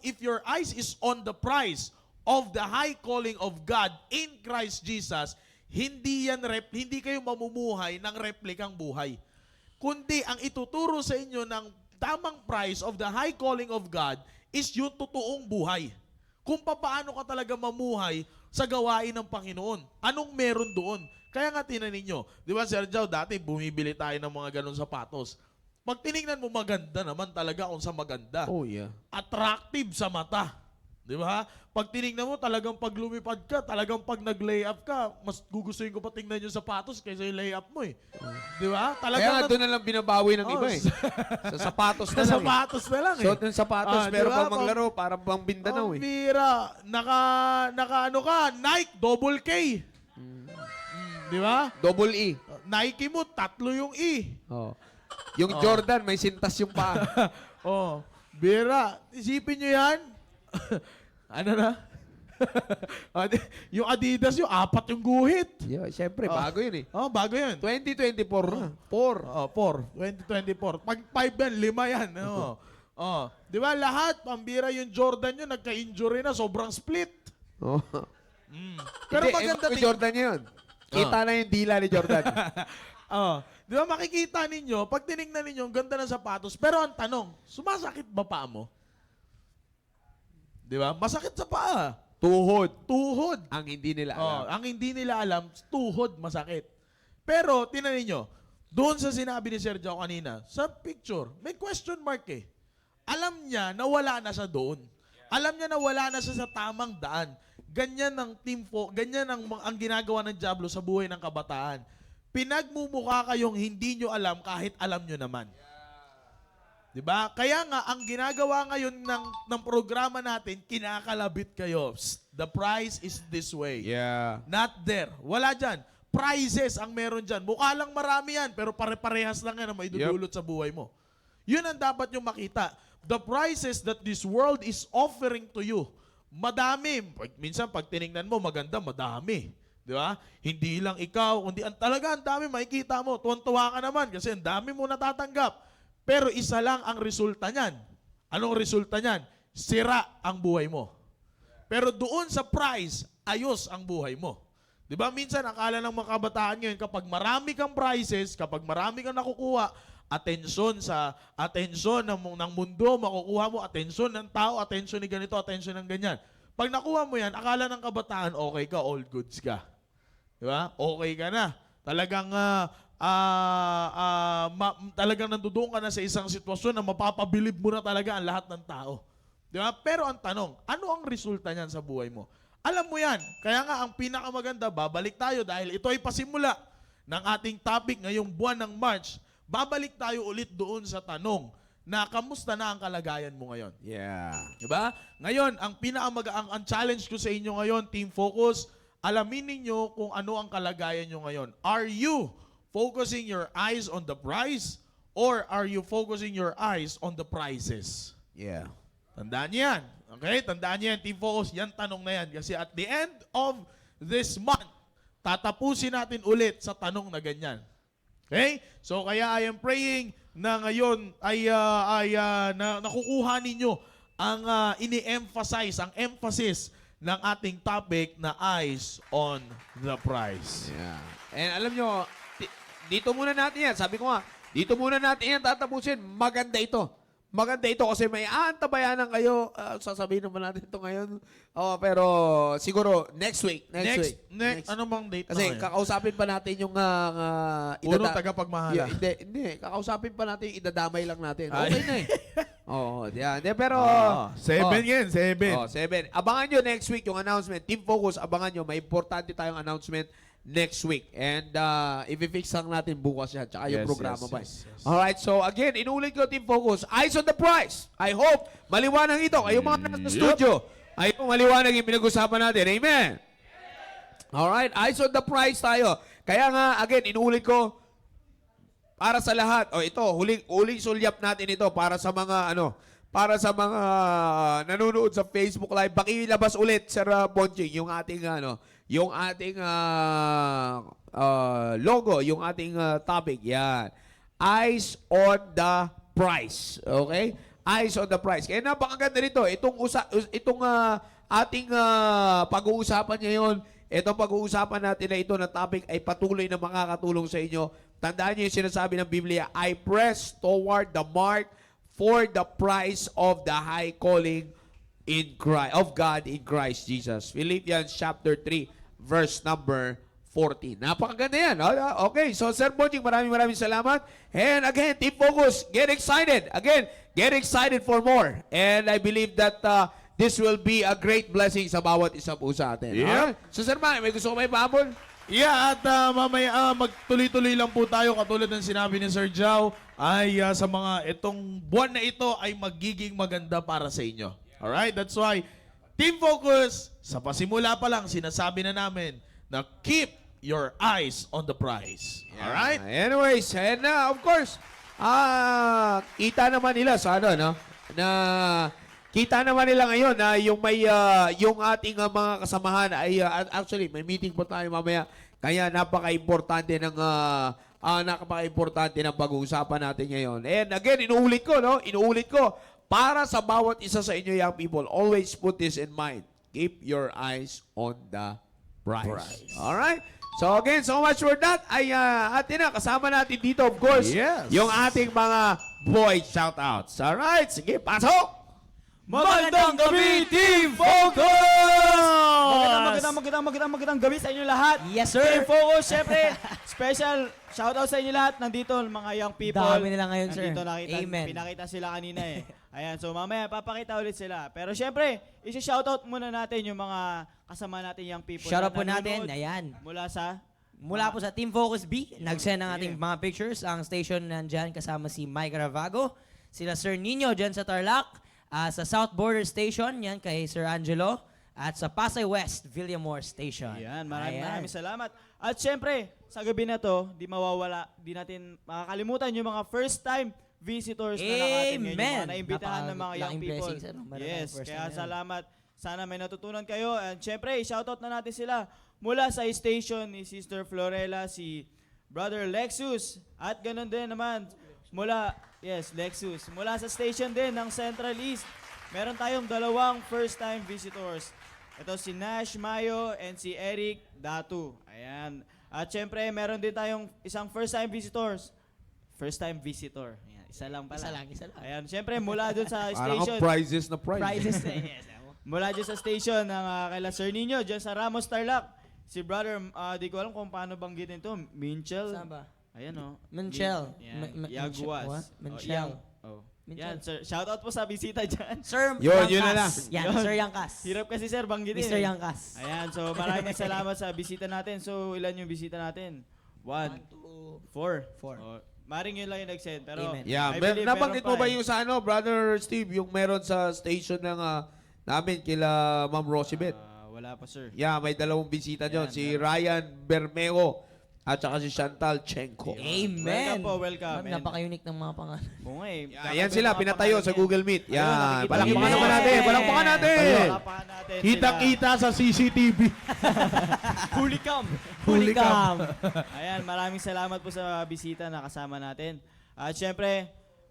if your eyes is on the price of the high calling of God in Christ Jesus, hindi kayo mamumuhay ng replikang buhay. Kundi ang ituturo sa inyo ng tamang price of the high calling of God is yung totoong buhay. Kung paano ka talaga mamuhay sa gawain ng Panginoon. Anong meron doon? Kaya nga tinanin nyo. Di ba, Sir Joe, dati bumibili tayo ng mga ganun sapatos. Pag tinignan mo, maganda naman talaga kung sa maganda. Oh, yeah. Attractive sa mata. Di ba? Pag tinignan mo, talagang pag lumipad ka, talagang pag nag-layup ka, mas gugustuhin ko pa tingnan yung sapatos kaysa yung layup mo eh. Di ba? Kaya nga doon na lang binabawi ng iba eh. Sa sapatos na lang. sapatos na lang eh. Suot ng sapatos, pero diba? pang manglaro, para pang Mindanao Ang eh. bira. Naka ano ka, Nike, double K. Di ba? Double E. Nike mo, 3 yung E. Oh. Yung Jordan, may sintas yung paa. Oh, bira. Isipin nyo yan. Ano na? Yung Adidas, yung 4 yung guhit. Yeah, syempre, bago yun eh. Oh, bago yun. 2024 na. 4. Oh, 4. 2024. Pag 5 yan, 5 yan. Oh. Oh. Di ba, lahat, pambira yung Jordan yun, nagka-injury na, sobrang split. Oh. Pero Hindi, maganda kay Jordan yun. Kita na yung dila ni Jordan. Oh. Di ba, makikita ninyo, pag tinignan ninyo, ang ganda ng sapatos. Pero ang tanong, sumasakit ba paa mo? Di ba? Masakit sa paa. Tuhod. Tuhod. Ang hindi nila Oh, alam. ang hindi nila alam, tuhod masakit. Pero, tinan ninyo, doon sa sinabi ni Sir Joe kanina, sa picture, may question mark eh. Alam niya na wala na siya doon. Alam niya na wala na siya sa tamang daan. Ganyan ang ganyan ang ginagawa ng Diablo sa buhay ng kabataan. Pinagmumukha kayong hindi nyo alam kahit alam nyo naman. Diba? Kaya nga, ang ginagawa ngayon ng programa natin, kinakalabit kayo. The price is this way. Yeah. Not there. Wala dyan. Prizes ang meron dyan. Mukha lang marami yan, pero pare-parehas lang yan ang maidudulot sa buhay mo. Yun ang dapat nyo makita. The prices that this world is offering to you, madami. Minsan, pag tinignan mo, maganda, madami. Di ba? Hindi lang ikaw, kundi talaga ang dami makikita mo. Tuwan-tuwa ka naman kasi ang dami mo natatanggap. Pero isa lang ang resulta niyan. Anong resulta niyan? Sira ang buhay mo. Pero doon sa prize, ayos ang buhay mo. Di ba? Minsan, akala ng mga kabataan ngayon, kapag marami kang prizes, kapag marami kang nakukuha, atensyon ng mundo, makukuha mo, atensyon ng tao, atensyon ni ganito, atensyon ng ganyan. Pag nakuha mo yan, akala ng kabataan, okay ka, all goods ka. Di ba? Okay ka na. Talagang talagang nandoon ka na sa isang sitwasyon na mapapabilib mo na talaga ang lahat ng tao. Di ba? Pero ang tanong, ano ang resulta niyan sa buhay mo? Alam mo yan. Kaya nga, ang pinakamaganda, babalik tayo dahil ito ay pasimula ng ating topic ngayong buwan ng March. Babalik tayo ulit doon sa tanong na kamusta na ang kalagayan mo ngayon? Yeah. Diba? Ngayon, ang challenge ko sa inyo ngayon, Team Focus, alamin ninyo kung ano ang kalagayan nyo ngayon. Are you focusing your eyes on the prize or are you focusing your eyes on the prizes? Yeah. Tandaan niyo yan. Okay? Tandaan niyo yan, Team Focus. Yan tanong na yan. Kasi at the end of this month, tatapusin natin ulit sa tanong na ganyan. Okay? So kaya I am praying na ngayon ay nakukuha ninyo ang ini-emphasize, ang emphasis ng ating topic na eyes on the prize. Yeah. And alam nyo, dito muna natin yan. Sabi ko nga, dito muna natin yan tatapusin. Maganda ito. Maganda ito kasi may aantabayanan kayo. Sasabihin naman natin ito ngayon. Pero siguro next week. Next. Ano bang date Kasi na ngayon? kakausapin pa natin yung Unang tagapagmahala. Hindi. Kakausapin pa natin yung idadamay lang natin. Ay. Okay na eh. Oo, yan. Pero... 7 yan, 7. 7. Abangan nyo next week yung announcement. Team Focus, abangan nyo. May importante tayong announcement next week. And i-fix lang natin bukas yan. Tsaka yung programa pa. Yes. Alright, so again, inuulit ko Team Focus. Eyes on the prize. I hope maliwanag ito. Kayong mga nasa studio. Ay, maliwanag yung pinag-usapan natin. Amen. Alright, eyes on the prize tayo. Kaya nga, again, inuulit ko, para sa lahat. Ito, huling sulyap natin ito para sa mga nanonood sa Facebook Live. Pakilabas ulit, Sir Bonjing, yung ating logo, yung ating topic. Yan. Eyes on the prize. Okay? Eyes on the prize. Kaya napakaganda nito. Itong ating pag-uusapan ngayon, itong pag-uusapan natin na ito na topic ay patuloy na makakatulong sa inyo. Tandaan niyo yung sinasabi ng Biblia, I press toward the mark for the prize of the high calling of God in Christ Jesus. Philippians chapter 3, verse number 14. Napakaganda yan. Okay, so Sir Bonjing, maraming salamat. And again, Team Focus, get excited. Again, get excited for more. And I believe that this will be a great blessing sa bawat isa po sa atin. Yeah. Alright? So Sir Man, may gusto ko may pahabol? Yeah, at mamaya magtuloy-tuloy lang po tayo katulad ng sinabi ni Sir Jao ay sa mga itong buwan na ito ay magiging maganda para sa inyo. Alright? That's why Team Focus, sa pasimula pa lang sinasabi na namin na keep your eyes on the prize. Alright? Anyways, and of course, kita naman nila sa kita naman nila ngayon na yung ating mga kasamahan ay actually may meeting po tayo mamaya. Kaya napaka-importante ng pag-uusapan natin ngayon. And again, inuulit ko para sa bawat isa sa inyo young people, always put this in mind. Keep your eyes on the prize. All right? So again, so much for that. Kasama natin dito, of course, Yes. yung ating mga boy shoutouts. All right? Sige, pasok! Magandang gabi, Team Focus! Magandang gabi sa inyo lahat. Yes, sir. Team Focus, syempre, special shoutout sa inyo lahat. Nandito, mga young people. Dami nila ngayon, sir. Nandito, Amen. pinakita sila kanina eh. Ayan, so mamaya, papakita ulit sila. Pero syempre, isi-shoutout muna natin yung mga kasama natin young people. Shoutout na po natin, nanonood ayan. Mula Po sa Team Focus B, nag-send ng ating mga pictures. Ang station nandyan kasama si Mike Ravago, sila Sir Nino dyan sa Tarlac, sa South Border Station, yan kay Sir Angelo, at sa Pasay West, Villamore Station. Ayan, maraming salamat. At syempre, sa gabi na to, di mawawala, di natin makakalimutan yung mga first-time visitors na nakating ngayon, yung mga naimbitahan ng mga young Napakalaking people. blessings, ano? Meron Yes, tayong first kaya time na yan. salamat. Sana may natutunan kayo. And syempre, shoutout na natin sila mula sa station ni Sister Florella, si Brother Lexus, at ganun din naman Lexus. Mula sa station din ng Central East, meron tayong dalawang first-time visitors. Ito si Nash Mayo and si Eric Datu. Ayan. At syempre, meron din tayong isang first-time visitor. Ayan, isa lang pala. Isa lang. Ayan, syempre, mula dun sa Parang station. prizes na prizes. Prizes. Yes. Mula dyan sa station ng kaila Sir Nino, dyan sa Ramos Tarlac, Si brother, di ko alam kung paano banggitin to. Minchel. Saan ba? Ayan o. Minchel. Yan. Yaguas. Minchel. Oh. Minchel. Yan, sir. Shoutout po sa bisita dyan. Sir Yun Yangkas. na lang. Yan, Yun. Sir Yangkas. Hirap kasi sir, banggitin. Mr. Yangkas. Ayan, so maraming salamat sa bisita natin. So, ilan yung bisita natin? 1, 4. Four. Maring yun lang yung nag-send. Pero, Amen. Yeah, I believe nabanggit mo meron pa ba yung sa ano, Brother Steve, yung meron sa station ng namin kila Ma'am Rosibet? Wala pa sir. Yeah, may dalawang bisita Yan, dyan. Si Ryan Bermeo at saka si Chantal Chenko. Amen. Welcome po, welcome. And- Napaka-unique ng mga pangalan. Oo nga eh. Yan sila, pinatayo sa Google Meet. Ayun, Yan. nakikita Palakpakan nyo. naman natin. Yes. Palakpakan natin. Palakpakan natin sila. Kitang-kita sa CCTV. Hulikam. Hulikam. Ayan, maraming salamat po sa bisita na kasama natin. At syempre,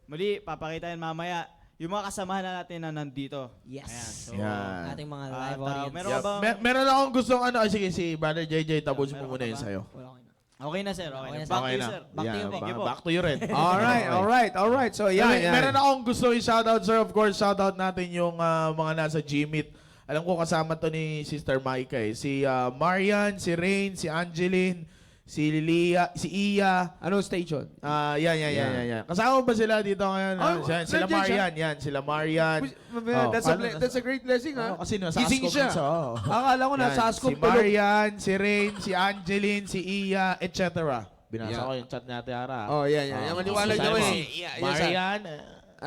muli, papakitain mamaya yung mga kasamahan natin na nandito. Yes. Ayan, so, Yan. Ating mga at, live audience. meron Yeah, ka bang... meron akong gustong ano. Sige, si Brother JJ, tapusin Meron mo ka muna yun ba? sa'yo. Wala ko na. Okay na sir, okay, Okay na. na, Back Okay to you na. sir. Back to you, Yeah, thank you po. Back to you rin. Alright. So, yan. Meron akong gusto i-shoutout, sir. Of course, shoutout natin yung mga nasa G-Meet. Alam ko kasama to ni Sister Maika eh. Si Marian, si Rain, si Angeline, si Lilia, si Iya. Anong station? Yan. Kasama ba sila dito ngayon? Oh, Sila nandiyan siya. Marian, yan. Sila Marian. Oh, That's a great blessing, ha? Kasi nasa Gising Ascom siya. siya. Oh. Akala ko nasa Yan, Ascom si tulog. Marian, si Rain, si Angeline, si Iya, etc. Binasa Yeah. ko yung chat natin, Ara. Oh, yan. Yung maliwanag Si nyo Simon. eh. Yan, Marian.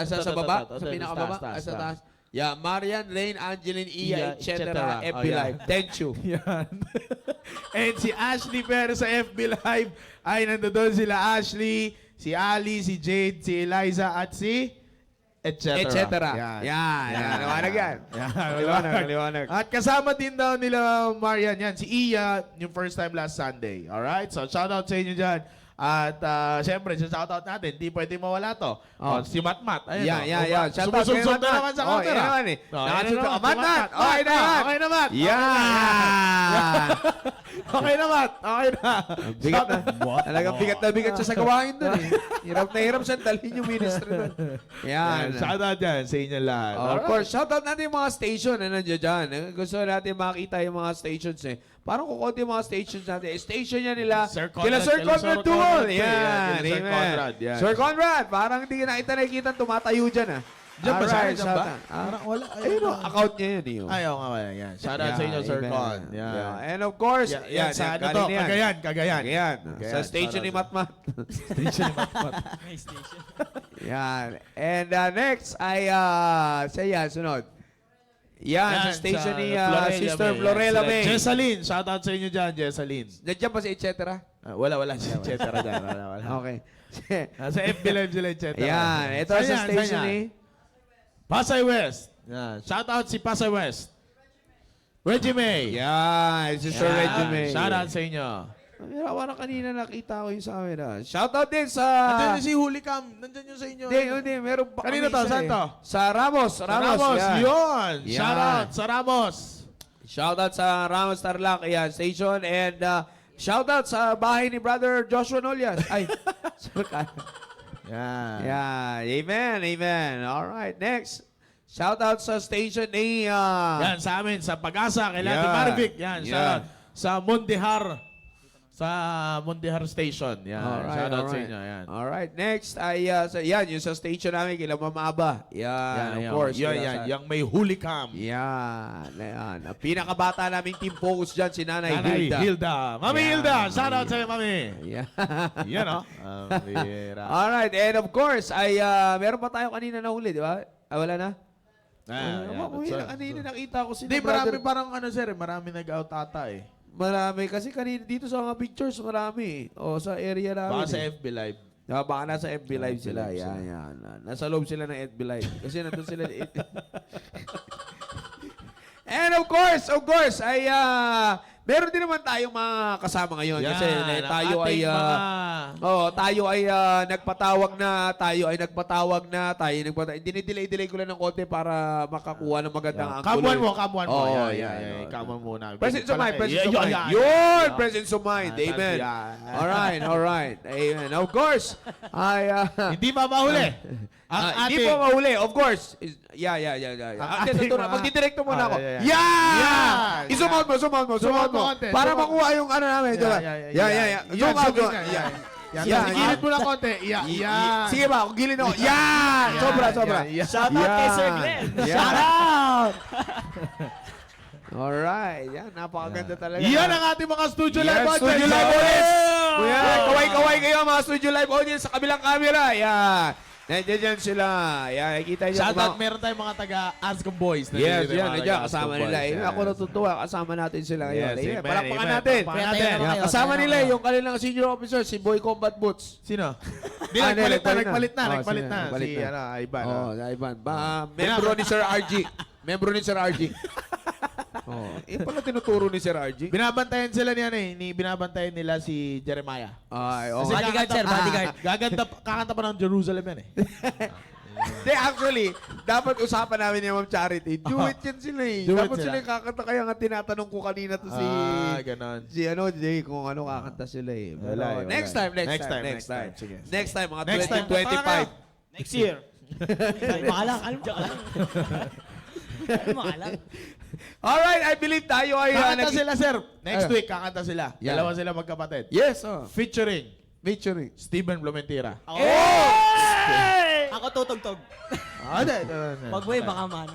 Sa baba? Sa pinakababa? Sa taas? Yeah, Marian, Rain, Angeline, Iya, etc. FB Oh, yeah. Live. Thank you. Yan. And si Ashley Perez sa FB Live ay nandoon sila Ashley, si Ali, si Jade, si Eliza at si etc. Etc. Yan. Liwanag yan. Liwanag. At kasama din daw nila Marian yan, si Iya, yung first time last Sunday. Alright? So shoutout sa inyo dyan. At siyempre, sa shoutout natin, di pwede mawala to. Oh. Si Matmat. Ayun, Yan. Shoutout kay Sumusubsog na Matmat. naman sa Oh, counter. yan naman eh. Oh, Nakasunod yan ka. naman. Matmat. Si Okay na. Okay na, Mat. Yan. Okay na, Mat. Okay na. Bigat na. Talagang bigat siya sa gawain doon eh. Hirap na hirap siya dalhin yung ministry doon. Yan. Shoutout dyan sa inyo lahat. Of course, shoutout natin yung mga station na nandiyan dyan. Gusto natin makita yung mga stations eh. Parang kukunti yung mga stations natin. Station yan nila. Sir Kila Conrad, Sir kila Sir Conrad Duol. Conrad, Yan. kila Sir Amen. Conrad, yan. Sir Conrad, parang hindi ka nakita tumatayo dyan ah. Diyan ba siya? Alright, Diyan ba? shoutout. Parang wala. Ayun o, account niya yun. Yun. Ayaw nga wala. Yan. Shoutout sa inyo, Sir amen. Con. Yan. Yeah. And of course, Yan, sa ano to? Cagayan. Cagayan. Sa station ni Matmat. Station ni Matmat. May station. Yan. And next ay, siya sunod. Yan, sa station ni Sister Florella May. Jessalyn. Shoutout sa inyo dyan, Jessalyn. Nandiyan pa si et cetera? Wala. Si Chetera dyan. Wala. Okay. Sa FB Live sila, etc. Yan. Ito sa station ni... Pasay West. Yan. Shoutout si Pasay West. Reggie May. Yan, si Sir Yan. Reggie May. Shoutout sa inyo. Parang kanina nakita ko yung sa amin. Shoutout din sa... Nandiyan si Hulicam. Nandiyan yung sa inyo. Hindi. Meron pa Kanino kami to? isa Saan eh. to? Sa Ramos. Sa Ramos. yan. Yun. Yan. Shoutout sa Ramos. Shoutout sa Ramos Tarlac. Ayan, station. And shoutout sa bahay ni Brother Joshua Nolias. Ay. Yan. Yeah. Amen. Alright, next. Shoutout sa station ni... Yan, sa amin, sa Pag-asa, kay Lati Yan. Marvic. Yan, Yan. shoutout. Sa Mondihar. Sa Mondihar Station. Yan, shoutout sa inyo. Yan. Alright, next ay yung sa station namin kila Mama Aba. Yan, of course. Yan. Yung may Hulicam. Yan. Ang pinakabata naming team focus dyan, si Nanay Nanay Hilda. Hilda. Mami Yan. Hilda, shoutout sa iyo, Mami. Yeah. Yan, oh. Bira. Alright, and of course, ay meron pa tayo kanina na huli, di ba? Wala na? Kanina nakita ko si Hindi, marami parang sir, marami nag-out ata eh. Marami. Kasi kanina dito sa mga pictures, marami. O, sa area namin. Baka sa FB Live. Baka nasa FB Live sila. Live sila. Yan. Nasa loob sila ng FB Live. Kasi nandun sila. And of course, ay meron din naman tayong mga kasama ngayon. Yan, Kasi tayo ang ay ating mga tayo ay nagpatawag na, dinidelay-delay ko lang ng konti para makakuha ng magandang angulo. Kamuan mo. Oh, Yeah. Kamuan muna. Presence of mind, presence of Yeah, mind. yeah, Yun, yeah. presence of mind. Yeah, Amen. yeah. Alright. Amen. Of course, Hindi ba mahuli? Ang hindi ating... po mahuli, of course. Yeah. ating mga- Magdidirekto muna ako. Yeah. Yeah! Yeah. Zoom out mo. Zoom out mo konti. Para Zoom out. makuha yung ano namin. diba? Yeah. Zoom out mo. Yeah. Yan. Gilid mo lang konti. Yan. Sige ba, kung gilid ako. Yan! Sobra. Yan. Shout out kay Sir Glenn. Shout out! Alright. Yan, napakaganda talaga. Yan ang ating mga studio Yan, live audience. Studio Live audience. Yan, Wow. kaway-kaway kayo mga Studio Live audience sa kabilang camera. Yan. Nandiyan sila. Yan, nakikita nyo. Shoutout, meron tayong mga taga-Ascom Boys. Yes, Nandito yung yan. mga Nandiyan, taga-Ascom kasama nila. Boys. Eh, ako natutuwa. Kasama natin sila ngayon. Yes, Ayan, amen, palakpakan amen. natin. Palakpakan natin. natin. Yan, Kasama tayo nila naman. yung kanilang senior officer, si Boy Combat Boots. Sino? Di, Ah, nagpalit na. Oh, Nagpalit sino? na. Nagpalit Si, na. Ivan. Oh, Ivan. Membro ni Sir RG. Membro ni Sir RG. Oh, yung pala tinuturo ni Sir RG. Binabantayan sila niyan binabantayan nila si Jeremiah. Ay, oh. Kasi Bodyguard, sir, bodyguard. Kakanta pa ng Jerusalem yan Hindi, actually, dapat usapan namin ni Ma'am Charity. Do it yan sila eh. Do it Dapat sila. sila yung kakanta. Kaya nga tinatanong ko kanina to si... ganon. Si Jay, kung ano kakanta sila eh. Pero Wala. next time. Next time. Sige. Next time, mga Next time, 2025. Next year. Kalma ka lang. Kalma ka lang. Alright, I believe tayo ay... Kakanta sila, sir. Next Ano? week, kakanta sila. Yan. Dalawa sila magkapatid. Yes, Featuring Featuring. Steven Blumentira. Ako tutugtog. Pag boy, baka man.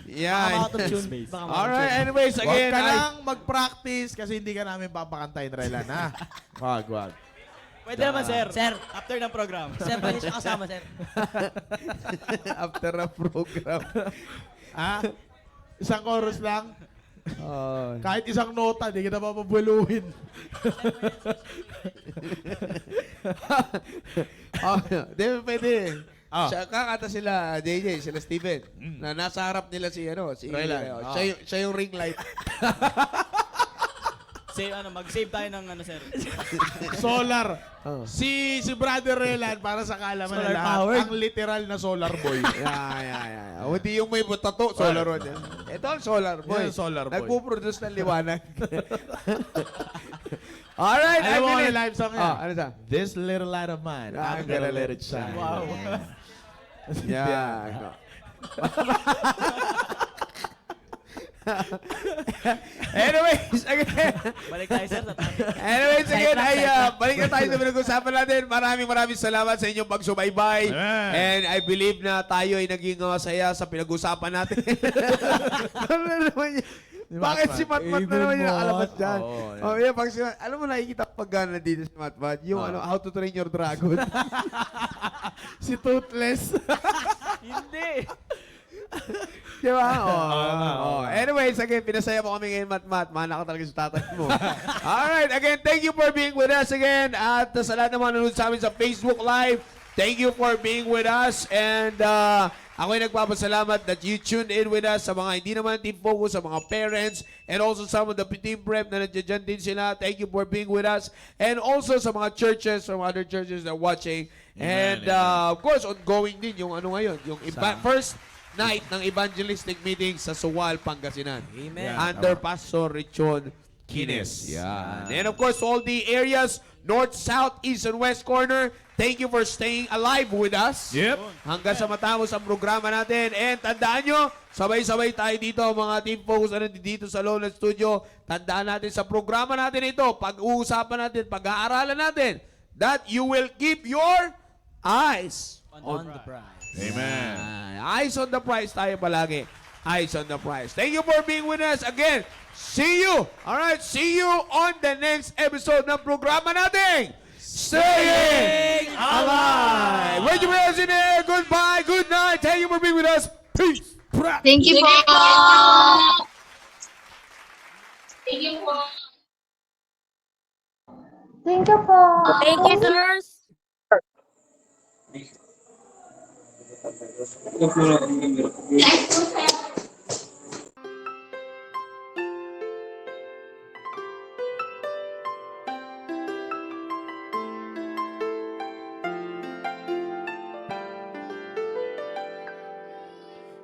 Yan. Auto-tune. Baka man. Alright, anyways, Huwag again, ka lang mag-practice kasi hindi ka namin papakantayin, Rylan, ha? Wag. Pwede naman, sir. Sir. After ng program. Sir, pwede siya kasama, sir. after a program. Ha? Isang chorus lang. Oh. Kahit isang nota, di kita papabueluhin. Di ba pwede? Ah. Kakanta sila, JJ, sila Steven. Na nasa harap nila si Rylan. siya yung ring light. Mag-save tayo ng sir. Solar. Oh. Si Brother Rylan, para sa kaalaman Solar na lahat, powered. ang literal na solar boy. Yeah. O hindi yung may tato, solar one. Ito ang solar boy. Yan ang solar boy. Nagpo-produce ng liwanag. Alright, Alam mo I ano believe- live song yan? Ano sa? This little light of mine, I'm gonna let it shine. Wow. Yeah. Anyways, again. Balik tayo, sir, sa topic. Anyways, again, Side ay track. balik na tayo sa pinag-usapan natin. Maraming salamat sa inyong pagsubaybay. Amen. And I believe na tayo ay naging masaya sa pinag-usapan natin. Ano na naman yan? Bakit si Matmat na naman yung nakalabat dyan? Oo, Yeah, pag si alam mo, nakikita pag gana dito si Matmat, yung How to Train Your Dragon. Si Toothless. Hindi. Di ba? Anyways, again, pinasaya mo kami ngayon, Matmat. Mana ka talaga sa tatay mo. Alright, again, thank you for being with us again. At sa lahat naman nanonood sa amin sa Facebook Live, thank you for being with us. And ako'y nagpapasalamat that you tuned in with us sa mga hindi naman Team Focus, sa mga parents, and also some of the Team Prep na nandiyan din sila. Thank you for being with us. And also sa mga churches, from other churches that are watching. And of course, ongoing din yung ano ngayon, yung first night ng evangelistic meeting sa Suwal, Pangasinan. Amen. Under Pastor Richon Kines. Yan. And of course, all the areas, north, south, east, and west corner, thank you for staying alive with us. Yep. Hanggang sa matapos ang programa natin. And tandaan nyo, sabay-sabay tayo dito, mga Team Focus na dito sa Lowland Studio. Tandaan natin sa programa natin ito, pag-uusapan natin, pag-aaralan natin, that you will keep your eyes On the prize. Amen. Eyes on the prize tayo palagi. Eyes on the prize. Thank you for being with us again. See you. All right, see you on the next episode ng programa natin. Staying alive. When you guys in there, goodbye, good night. Thank you for being with us. Peace. Thank you po. Thank you po. Thank you po. Thank you, sirs.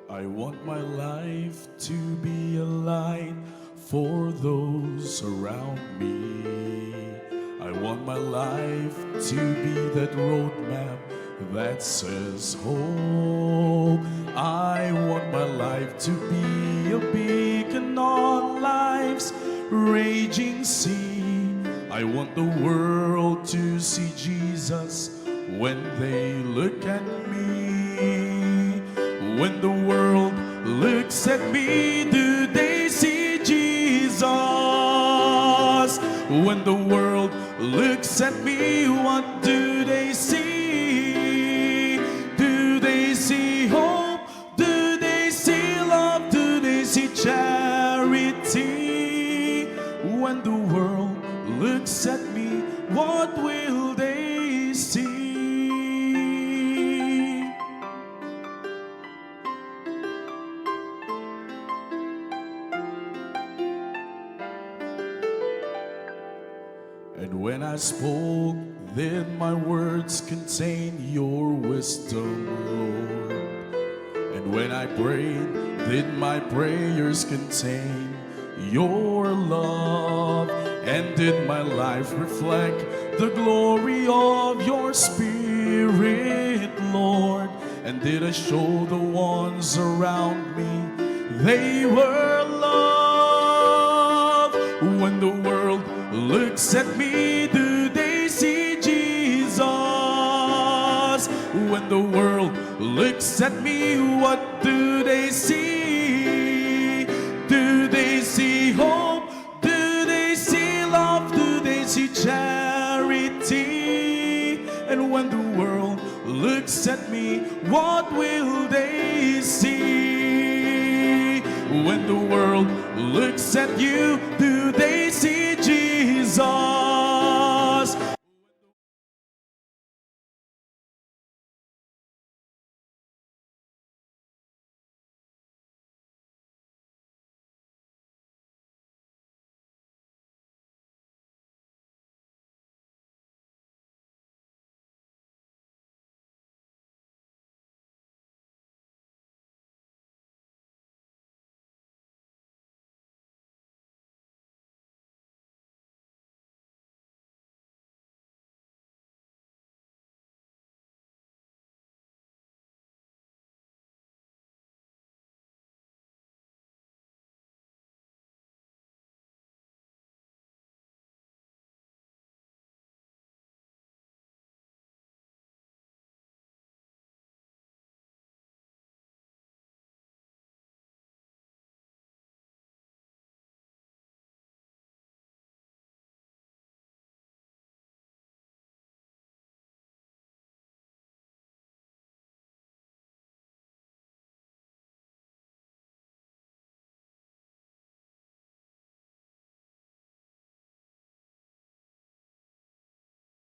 I want my life to be a light for those around me. I want my life to be that roadmap that says hope. I want my life to be a beacon on life's raging sea. I want the world to see Jesus when they look at me. When the world looks at me, do they see Jesus? When the world looks at me, what do they see? Do they see hope? Do they see love? Do they see charity? When the world looks at me, what will they see? And when I spoke, then my words contain your wisdom, Lord. And when I prayed, then my prayers contain your love. And did my life reflect the glory of your Spirit, Lord? And did I show the ones around me they were loved? When the world looks at me, do they see Jesus? When the world looks at me, what do they see? Do they see hope? Do they see love? Do they see charity? And when the world looks at me, what will they see? When the world looks at you,